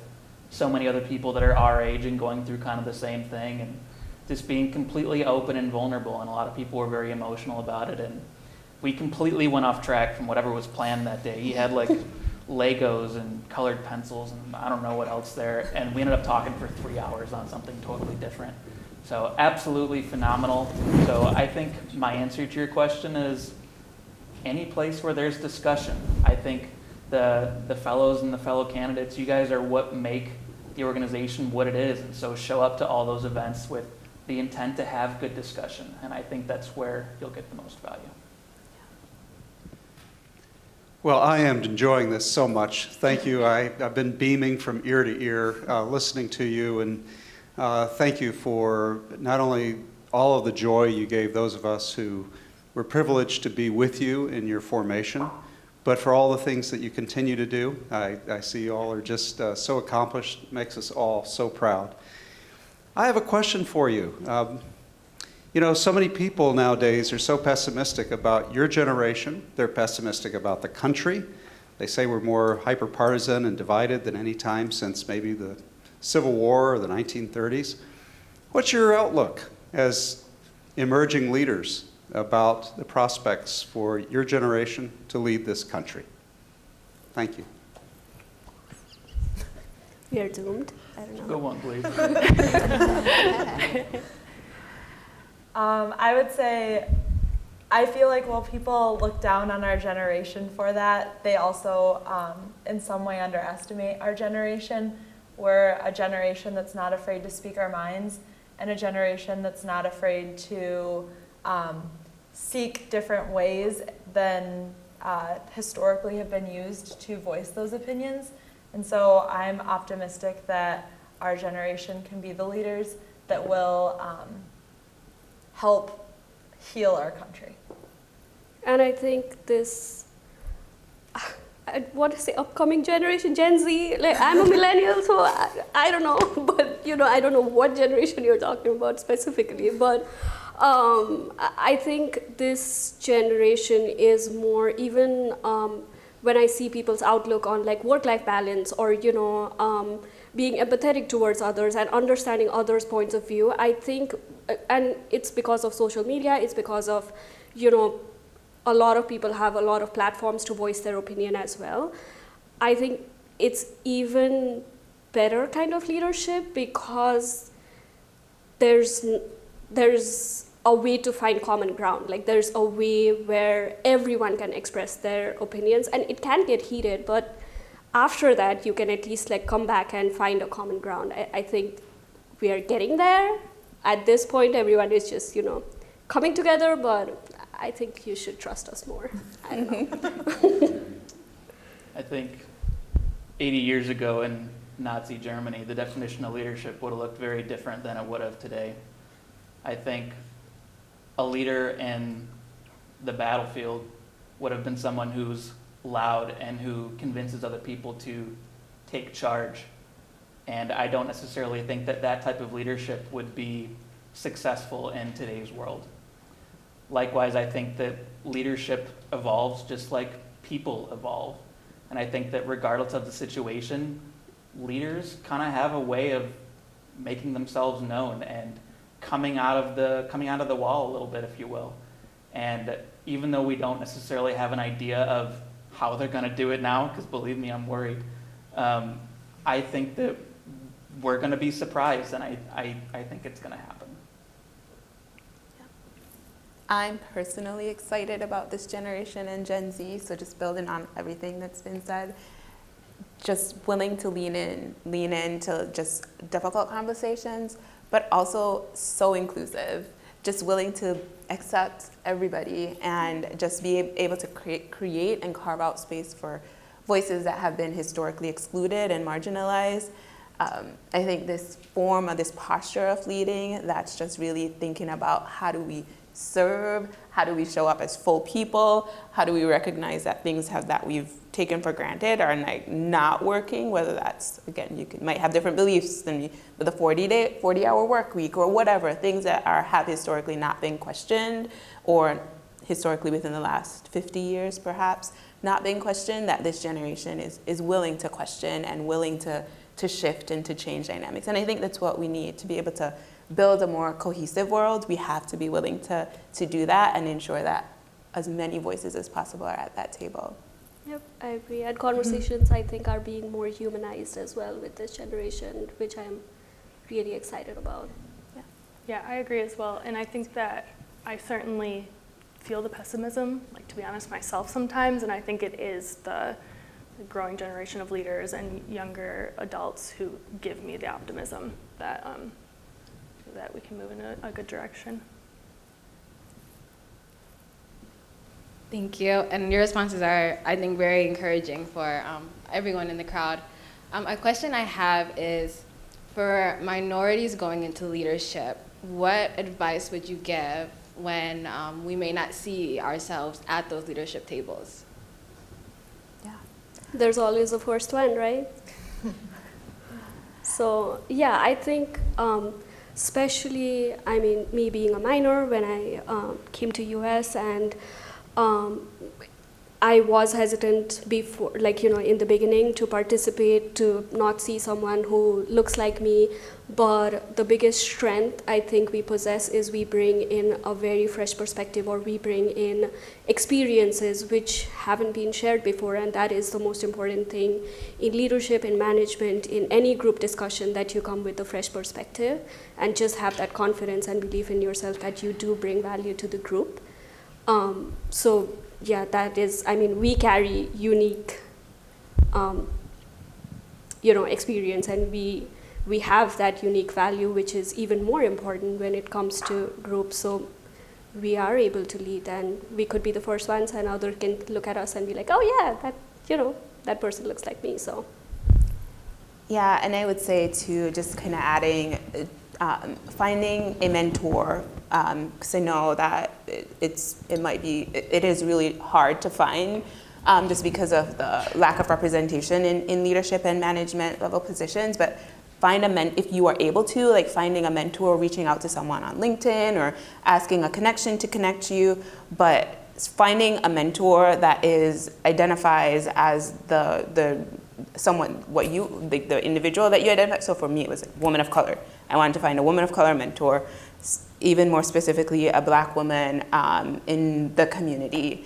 [SPEAKER 3] so many other people that are our age and going through kind of the same thing, and just being completely open and vulnerable. And a lot of people were very emotional about it. And we completely went off track from whatever was planned that day. He had like Legos and colored pencils and I don't know what else there. And we ended up talking for 3 hours on something totally different. So absolutely phenomenal. So I think my answer to your question is any place where there's discussion. I think the fellows and the fellow candidates, you guys are what make the organization what it is. And so show up to all those events with the intent to have good discussion. And I think that's where you'll get the most value.
[SPEAKER 13] Well, I am enjoying this so much. Thank you. I've been beaming from ear to ear listening to you, and thank you for not only all of the joy you gave those of us who were privileged to be with you in your formation, but for all the things that you continue to do. I see you all are just so accomplished, makes us all so proud. I have a question for you. You know, so many people nowadays are so pessimistic about your generation. They're pessimistic about the country. They say we're more hyper-partisan and divided than any time since maybe the Civil War or the 1930s. What's your outlook as emerging leaders about the prospects for your generation to lead this country? Thank you.
[SPEAKER 4] We are doomed. I don't know.
[SPEAKER 3] Go on, please.
[SPEAKER 5] I would say, I feel like while people look down on our generation for that, they also in some way underestimate our generation. We're a generation that's not afraid to speak our minds, and a generation that's not afraid to seek different ways than historically have been used to voice those opinions. And so I'm optimistic that our generation can be the leaders that will help heal our country.
[SPEAKER 4] And I think this, I want to say upcoming generation, Gen Z, like I'm a millennial, so I don't know, but you know, I don't know what generation you're talking about specifically, but I think this generation is more, even when I see people's outlook on like work-life balance or, you know, being empathetic towards others and understanding others' points of view, I think, and it's because of social media, it's because of, you know, a lot of people have a lot of platforms to voice their opinion as well. I think it's even better kind of leadership because there's a way to find common ground. Like there's a way where everyone can express their opinions, and it can get heated, but after that you can at least like come back and find a common ground. I think we are getting there. At this point, everyone is just, coming together, but I think you should trust us more. I don't know.
[SPEAKER 3] I think 80 years ago in Nazi Germany, the definition of leadership would have looked very different than it would have today. I think a leader in the battlefield would have been someone who's loud and who convinces other people to take charge. And I don't necessarily think that that type of leadership would be successful in today's world. Likewise, I think that leadership evolves just like people evolve. And I think that regardless of the situation, leaders kind of have a way of making themselves known and coming out of the wall a little bit, if you will. And even though we don't necessarily have an idea of how they're going to do it now, because believe me, I'm worried, I think that we're going to be surprised, and I think it's going to happen.
[SPEAKER 2] I'm personally excited about this generation and Gen Z, so just building on everything that's been said, just willing to lean into just difficult conversations, but also so inclusive, just willing to accept everybody and just be able to create and carve out space for voices that have been historically excluded and marginalized. I think this form or this posture of leading, that's just really thinking about how do we serve, how do we show up as full people, how do we recognize that things that we've taken for granted are not working, whether that's, again, might have different beliefs than me, with a 40-hour work week or whatever, things that have historically not been questioned, or historically within the last 50 years perhaps, not being questioned, that this generation is willing to question and willing to shift and to change dynamics. And I think that's what we need to be able to build a more cohesive world. We have to be willing to do that and ensure that as many voices as possible are at that table.
[SPEAKER 4] Yep, I agree. And conversations, I think, are being more humanized as well with this generation, which I'm really excited about.
[SPEAKER 6] Yeah, I agree as well. And I think that I certainly feel the pessimism, like to be honest, myself sometimes, and I think it is the growing generation of leaders and younger adults who give me the optimism that that we can move in a good direction.
[SPEAKER 14] Thank you. And your responses are, I think, very encouraging for everyone in the crowd. A question I have is, for minorities going into leadership, what advice would you give when we may not see ourselves at those leadership tables?
[SPEAKER 4] Yeah. There's always a first one, right? So, yeah, I think especially, me being a minor, when I came to US, and I was hesitant before, in the beginning, to participate, to not see someone who looks like me. But the biggest strength I think we possess is we bring in a very fresh perspective, or we bring in experiences which haven't been shared before, and that is the most important thing in leadership, in management, in any group discussion, that you come with a fresh perspective and just have that confidence and belief in yourself that you do bring value to the group. So yeah, that is, we carry unique, experience, and we have that unique value, which is even more important when it comes to groups. So we are able to lead, and we could be the first ones, and others can look at us and be like, oh yeah, that person looks like me, so.
[SPEAKER 2] Yeah, and I would say too, just kind of adding, finding a mentor, because I know that it is really hard to find, just because of the lack of representation in leadership and management level positions. But if you are able to, finding a mentor, reaching out to someone on LinkedIn, or asking a connection to connect you, but finding a mentor that identifies as the individual that you identify. So for me, it was a woman of color. I wanted to find a woman of color mentor, even more specifically a Black woman in the community.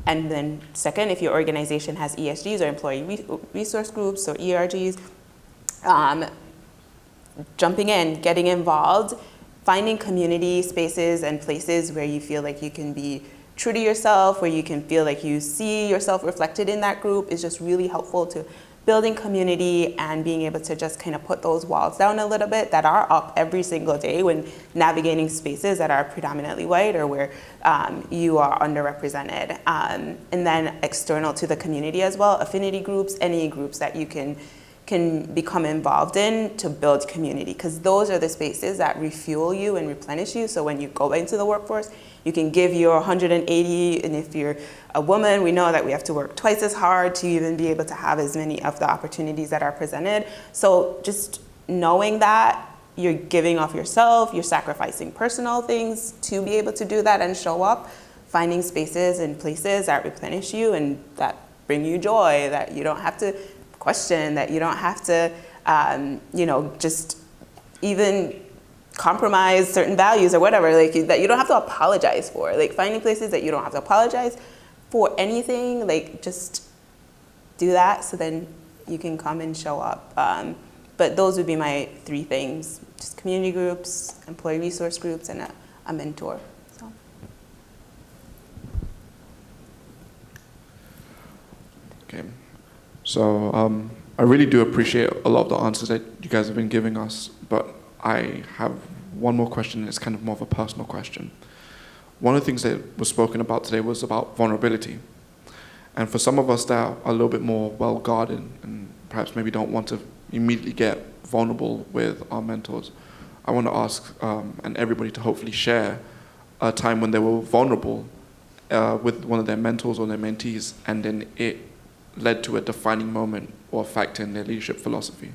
[SPEAKER 2] And then second, if your organization has ESGs or employee resource groups or ERGs, jumping in, getting involved, finding community spaces and places where you feel like you can be true to yourself, where you can feel like you see yourself reflected in that group is just really helpful to building community and being able to just kind of put those walls down a little bit that are up every single day when navigating spaces that are predominantly white or where you are underrepresented. And then external to the community as well, affinity groups, any groups that you can become involved in to build community, because those are the spaces that refuel you and replenish you. So when you go into the workforce, you can give your 180, and if you're a woman, we know that we have to work twice as hard to even be able to have as many of the opportunities that are presented. So just knowing that you're giving of yourself, you're sacrificing personal things to be able to do that and show up, finding spaces and places that replenish you and that bring you joy, that you don't have to question, that you don't have to, just even compromise certain values or whatever, like that you don't have to apologize for. Like finding places that you don't have to apologize for anything, like just do that so then you can come and show up. But those would be my 3 things, just community groups, employee resource groups, and a mentor. So.
[SPEAKER 7] Okay. So I really do appreciate a lot of the answers that you guys have been giving us, but I have one more question. It's kind of more of a personal question. One of the things that was spoken about today was about vulnerability. And for some of us that are a little bit more well-guarded and perhaps maybe don't want to immediately get vulnerable with our mentors, I want to ask and everybody to hopefully share a time when they were vulnerable with one of their mentors or their mentees, and then it led to a defining moment or factor in their leadership philosophy.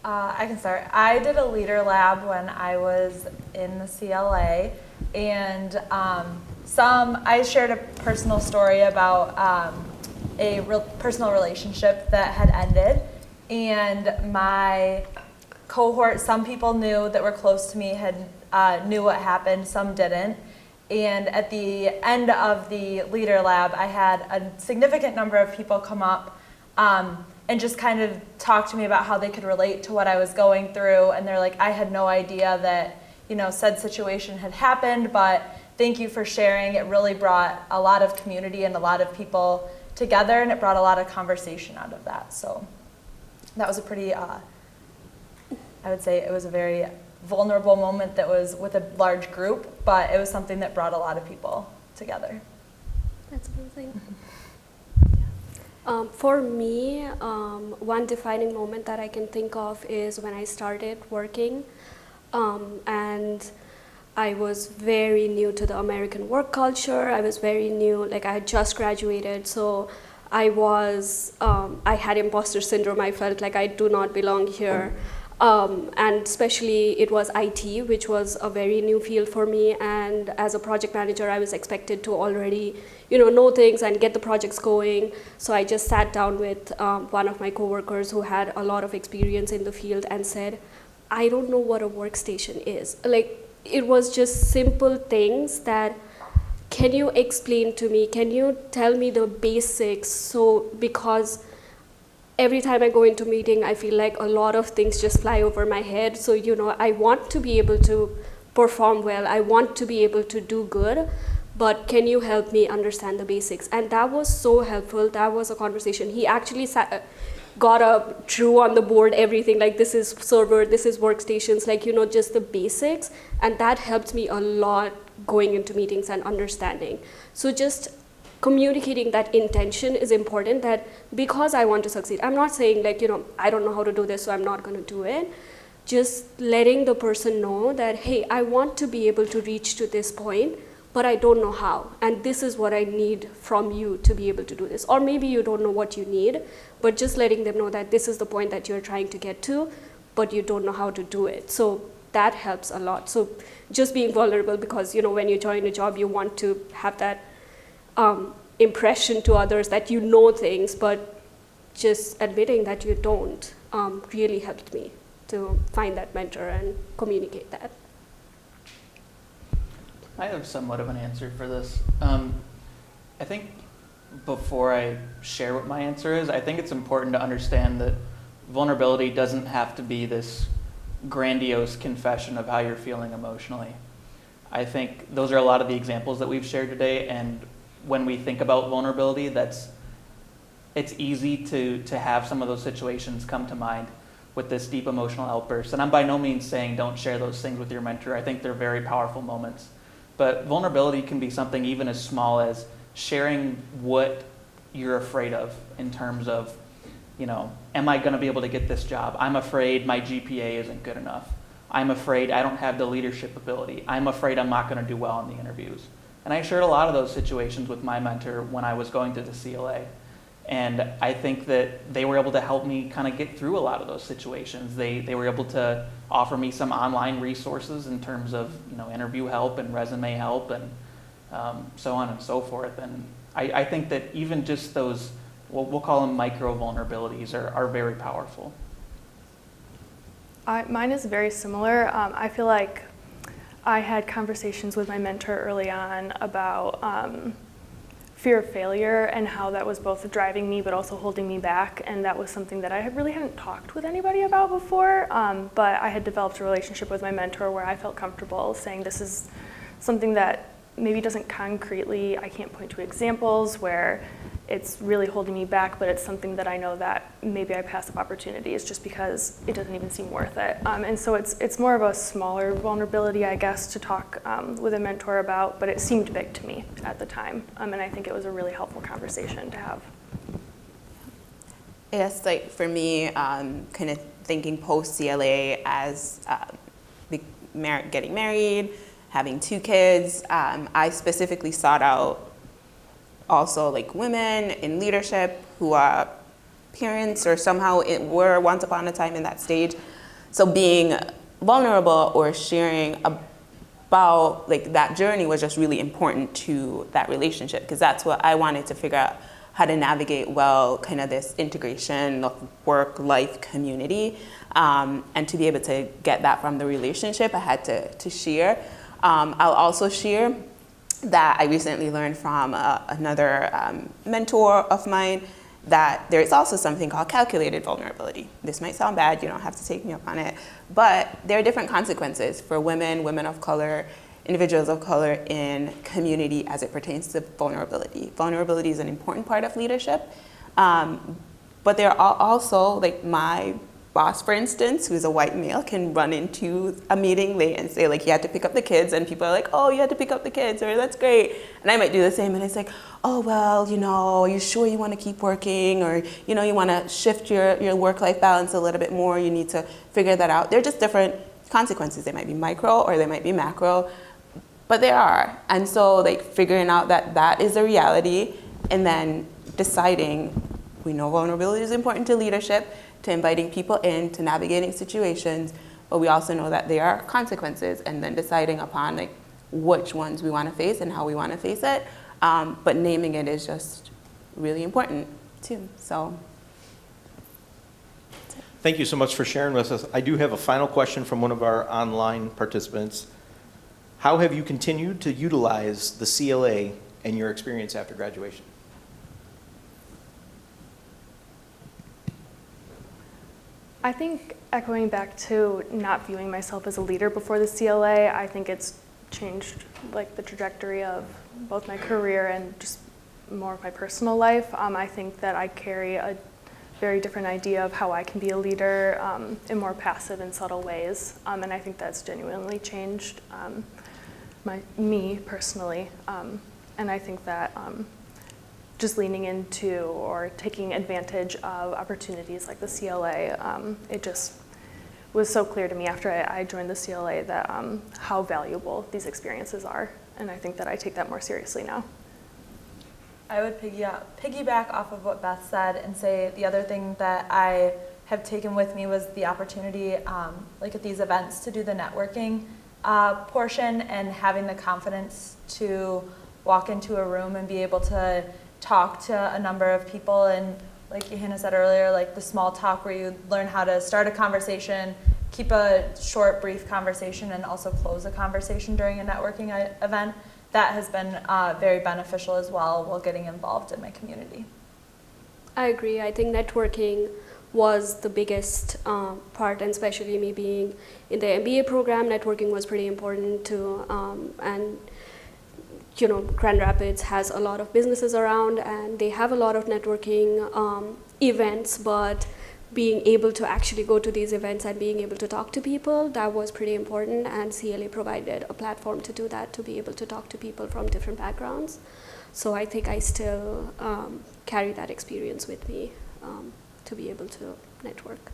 [SPEAKER 5] I can start. I did a leader lab when I was in the CLA, and I shared a personal story about a personal relationship that had ended, and my cohort, some people knew that were close to me knew what happened, some didn't. And at the end of the leader lab, I had a significant number of people come up and just kind of talk to me about how they could relate to what I was going through. And they're like, I had no idea that, said situation had happened, but thank you for sharing. It really brought a lot of community and a lot of people together, and it brought a lot of conversation out of that. So that was a pretty, I would say it was a very vulnerable moment that was with a large group, but it was something that brought a lot of people together.
[SPEAKER 4] That's amazing. For me, one defining moment that I can think of is when I started working, and I was very new to the American work culture. I was very new, like I had just graduated, so I had imposter syndrome. I felt like I do not belong here. And especially it was IT, which was a very new field for me. And as a project manager, I was expected to already, know things and get the projects going. So I just sat down with one of my coworkers who had a lot of experience in the field and said, I don't know what a workstation is. Like, it was just simple things that, can you explain to me? Can you tell me the basics? So, because every time I go into a meeting, I feel like a lot of things just fly over my head. So, I want to be able to perform well. I want to be able to do good. But can you help me understand the basics? And that was so helpful. That was a conversation. He actually drew on the board everything, like this is server, this is workstations, like, just the basics. And that helped me a lot going into meetings and understanding. So just communicating that intention is important, that because I want to succeed, I'm not saying like, I don't know how to do this, so I'm not going to do it. Just letting the person know that, hey, I want to be able to reach to this point, but I don't know how. And this is what I need from you to be able to do this. Or maybe you don't know what you need, but just letting them know that this is the point that you're trying to get to, but you don't know how to do it. So that helps a lot. So just being vulnerable, because when you join a job, you want to have that impression to others that you know things, but just admitting that you don't really helped me to find that mentor and communicate that.
[SPEAKER 3] I have somewhat of an answer for this. I think before I share what my answer is, I think it's important to understand that vulnerability doesn't have to be this grandiose confession of how you're feeling emotionally. I think those are a lot of the examples that we've shared today, and when we think about vulnerability, it's easy to have some of those situations come to mind with this deep emotional outburst. And I'm by no means saying don't share those things with your mentor. I think they're very powerful moments. But vulnerability can be something even as small as sharing what you're afraid of in terms of, am I going to be able to get this job? I'm afraid my GPA isn't good enough. I'm afraid I don't have the leadership ability. I'm afraid I'm not going to do well in the interviews. And I shared a lot of those situations with my mentor when I was going to the CLA. And I think that they were able to help me kind of get through a lot of those situations. They were able to offer me some online resources in terms of interview help and resume help and so on and so forth. And I think that even just those, we'll call them micro vulnerabilities, are very powerful.
[SPEAKER 6] Mine is very similar. I feel like I had conversations with my mentor early on about fear of failure and how that was both driving me but also holding me back, and that was something that I really hadn't talked with anybody about before, but I had developed a relationship with my mentor where I felt comfortable saying this is something that maybe doesn't concretely, I can't point to examples where it's really holding me back, but it's something that I know that maybe I pass up opportunities just because it doesn't even seem worth it. And so it's more of a smaller vulnerability, I guess, to talk with a mentor about, but it seemed big to me at the time. And I think it was a really helpful conversation to have.
[SPEAKER 2] I guess, like, for me, kind of thinking post-CLA as getting married, having 2 kids, I specifically sought out also like women in leadership who are parents or somehow were once upon a time in that stage. So being vulnerable or sharing about like that journey was just really important to that relationship, because that's what I wanted to figure out, how to navigate well kind of this integration of work-life community. And to be able to get that from the relationship, I had to share. I'll also share that I recently learned from another mentor of mine that there is also something called calculated vulnerability. This might sound bad, you don't have to take me up on it, but there are different consequences for women, women of color, individuals of color in community as it pertains to vulnerability. Vulnerability is an important part of leadership, but there are also, like my boss, for instance, who's a white male, can run into a meeting late and say, like, you had to pick up the kids, and people are like, oh, you had to pick up the kids, or that's great. And I might do the same, and it's like, oh, well, are you sure you want to keep working, or, you want to shift your work-life balance a little bit more, you need to figure that out. They're just different consequences. They might be micro, or they might be macro, but there are. And so, like, figuring out that is a reality, and then deciding, we know vulnerability is important to leadership, to inviting people in, to navigating situations, but we also know that there are consequences, and then deciding upon like which ones we want to face and how we want to face it. But naming it is just really important too. So.
[SPEAKER 15] Thank you so much for sharing with us. I do have a final question from one of our online participants. How have you continued to utilize the CLA in your experience after graduation?
[SPEAKER 6] I think echoing back to not viewing myself as a leader before the CLA, I think it's changed like the trajectory of both my career and just more of my personal life. I think that I carry a very different idea of how I can be a leader in more passive and subtle ways. And I think that's genuinely changed me personally. And I think that just leaning into or taking advantage of opportunities like the CLA, it just was so clear to me after I joined the CLA that how valuable these experiences are. And I think that I take that more seriously now.
[SPEAKER 5] I would piggyback off of what Beth said and say the other thing that I have taken with me was the opportunity, like at these events, to do the networking portion and having the confidence to walk into a room and be able to talk to a number of people, and like Yah-Hanna said earlier, like the small talk where you learn how to start a conversation, keep a short, brief conversation and also close a conversation during a networking event. That has been very beneficial as well while getting involved in my community.
[SPEAKER 4] I agree. I think networking was the biggest part, and especially me being in the MBA program, networking was pretty important too. And you know, Grand Rapids has a lot of businesses around, and they have a lot of networking events, but being able to actually go to these events and being able to talk to people, that was pretty important, and CLA provided a platform to do that, to be able to talk to people from different backgrounds. So I think I still carry that experience with me to be able to network.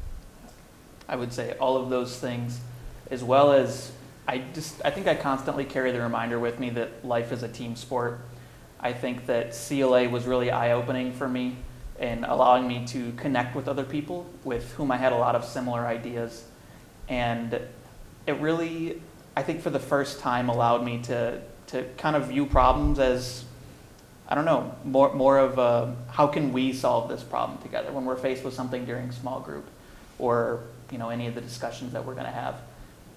[SPEAKER 3] I would say all of those things, as well as I think I constantly carry the reminder with me that life is a team sport. I think that CLA was really eye-opening for me in allowing me to connect with other people with whom I had a lot of similar ideas. And it really, I think for the first time, allowed me to kind of view problems as, I don't know, more of a, how can we solve this problem together when we're faced with something during small group or, you know, any of the discussions that we're going to have.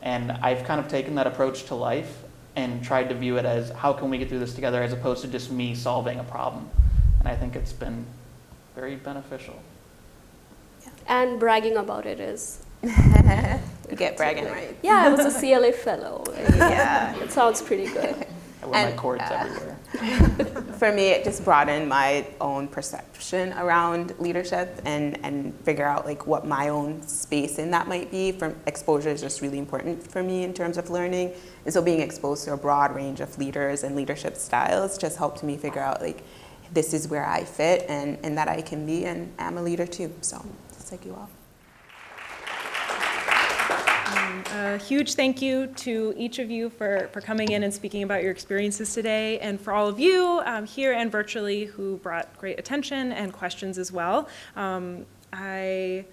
[SPEAKER 3] And I've kind of taken that approach to life and tried to view it as, how can we get through this together, as opposed to just me solving a problem. And I think it's been very beneficial.
[SPEAKER 4] And bragging about it is.
[SPEAKER 2] You get bragging right.
[SPEAKER 4] Yeah, I was a CLA fellow.
[SPEAKER 2] Yeah.
[SPEAKER 4] It sounds pretty good.
[SPEAKER 3] I wear my cords everywhere.
[SPEAKER 2] For me, it just broadened my own perception around leadership and figure out like what my own space in that might be. From exposure is just really important for me in terms of learning. And so being exposed to a broad range of leaders and leadership styles just helped me figure out like, this is where I fit and that I can be and am a leader too. So just like you all.
[SPEAKER 1] A huge thank you to each of you for coming in and speaking about your experiences today, and for all of you here and virtually who brought great attention and questions as well. I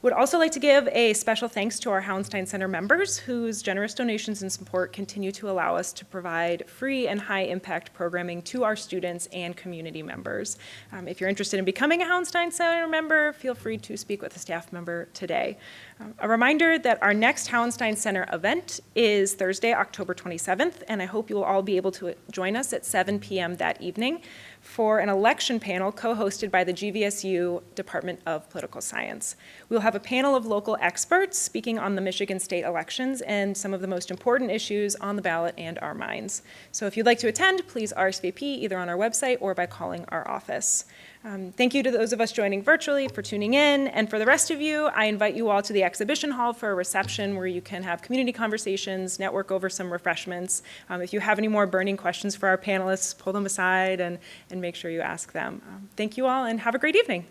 [SPEAKER 1] would also like to give a special thanks to our Hauenstein Center members, whose generous donations and support continue to allow us to provide free and high-impact programming to our students and community members. If you're interested in becoming a Hauenstein Center member, feel free to speak with a staff member today. A reminder that our next Hauenstein Center event is Thursday, October 27th, and I hope you will all be able to join us at 7 p.m. that evening for an election panel co-hosted by the GVSU Department of Political Science. We'll have a panel of local experts speaking on the Michigan state elections and some of the most important issues on the ballot and our minds. So if you'd like to attend, please RSVP either on our website or by calling our office. Thank you to those of us joining virtually for tuning in, and for the rest of you, I invite you all to the exhibition hall for a reception where you can have community conversations, network over some refreshments. If you have any more burning questions for our panelists, pull them aside and make sure you ask them. Thank you all, and have a great evening.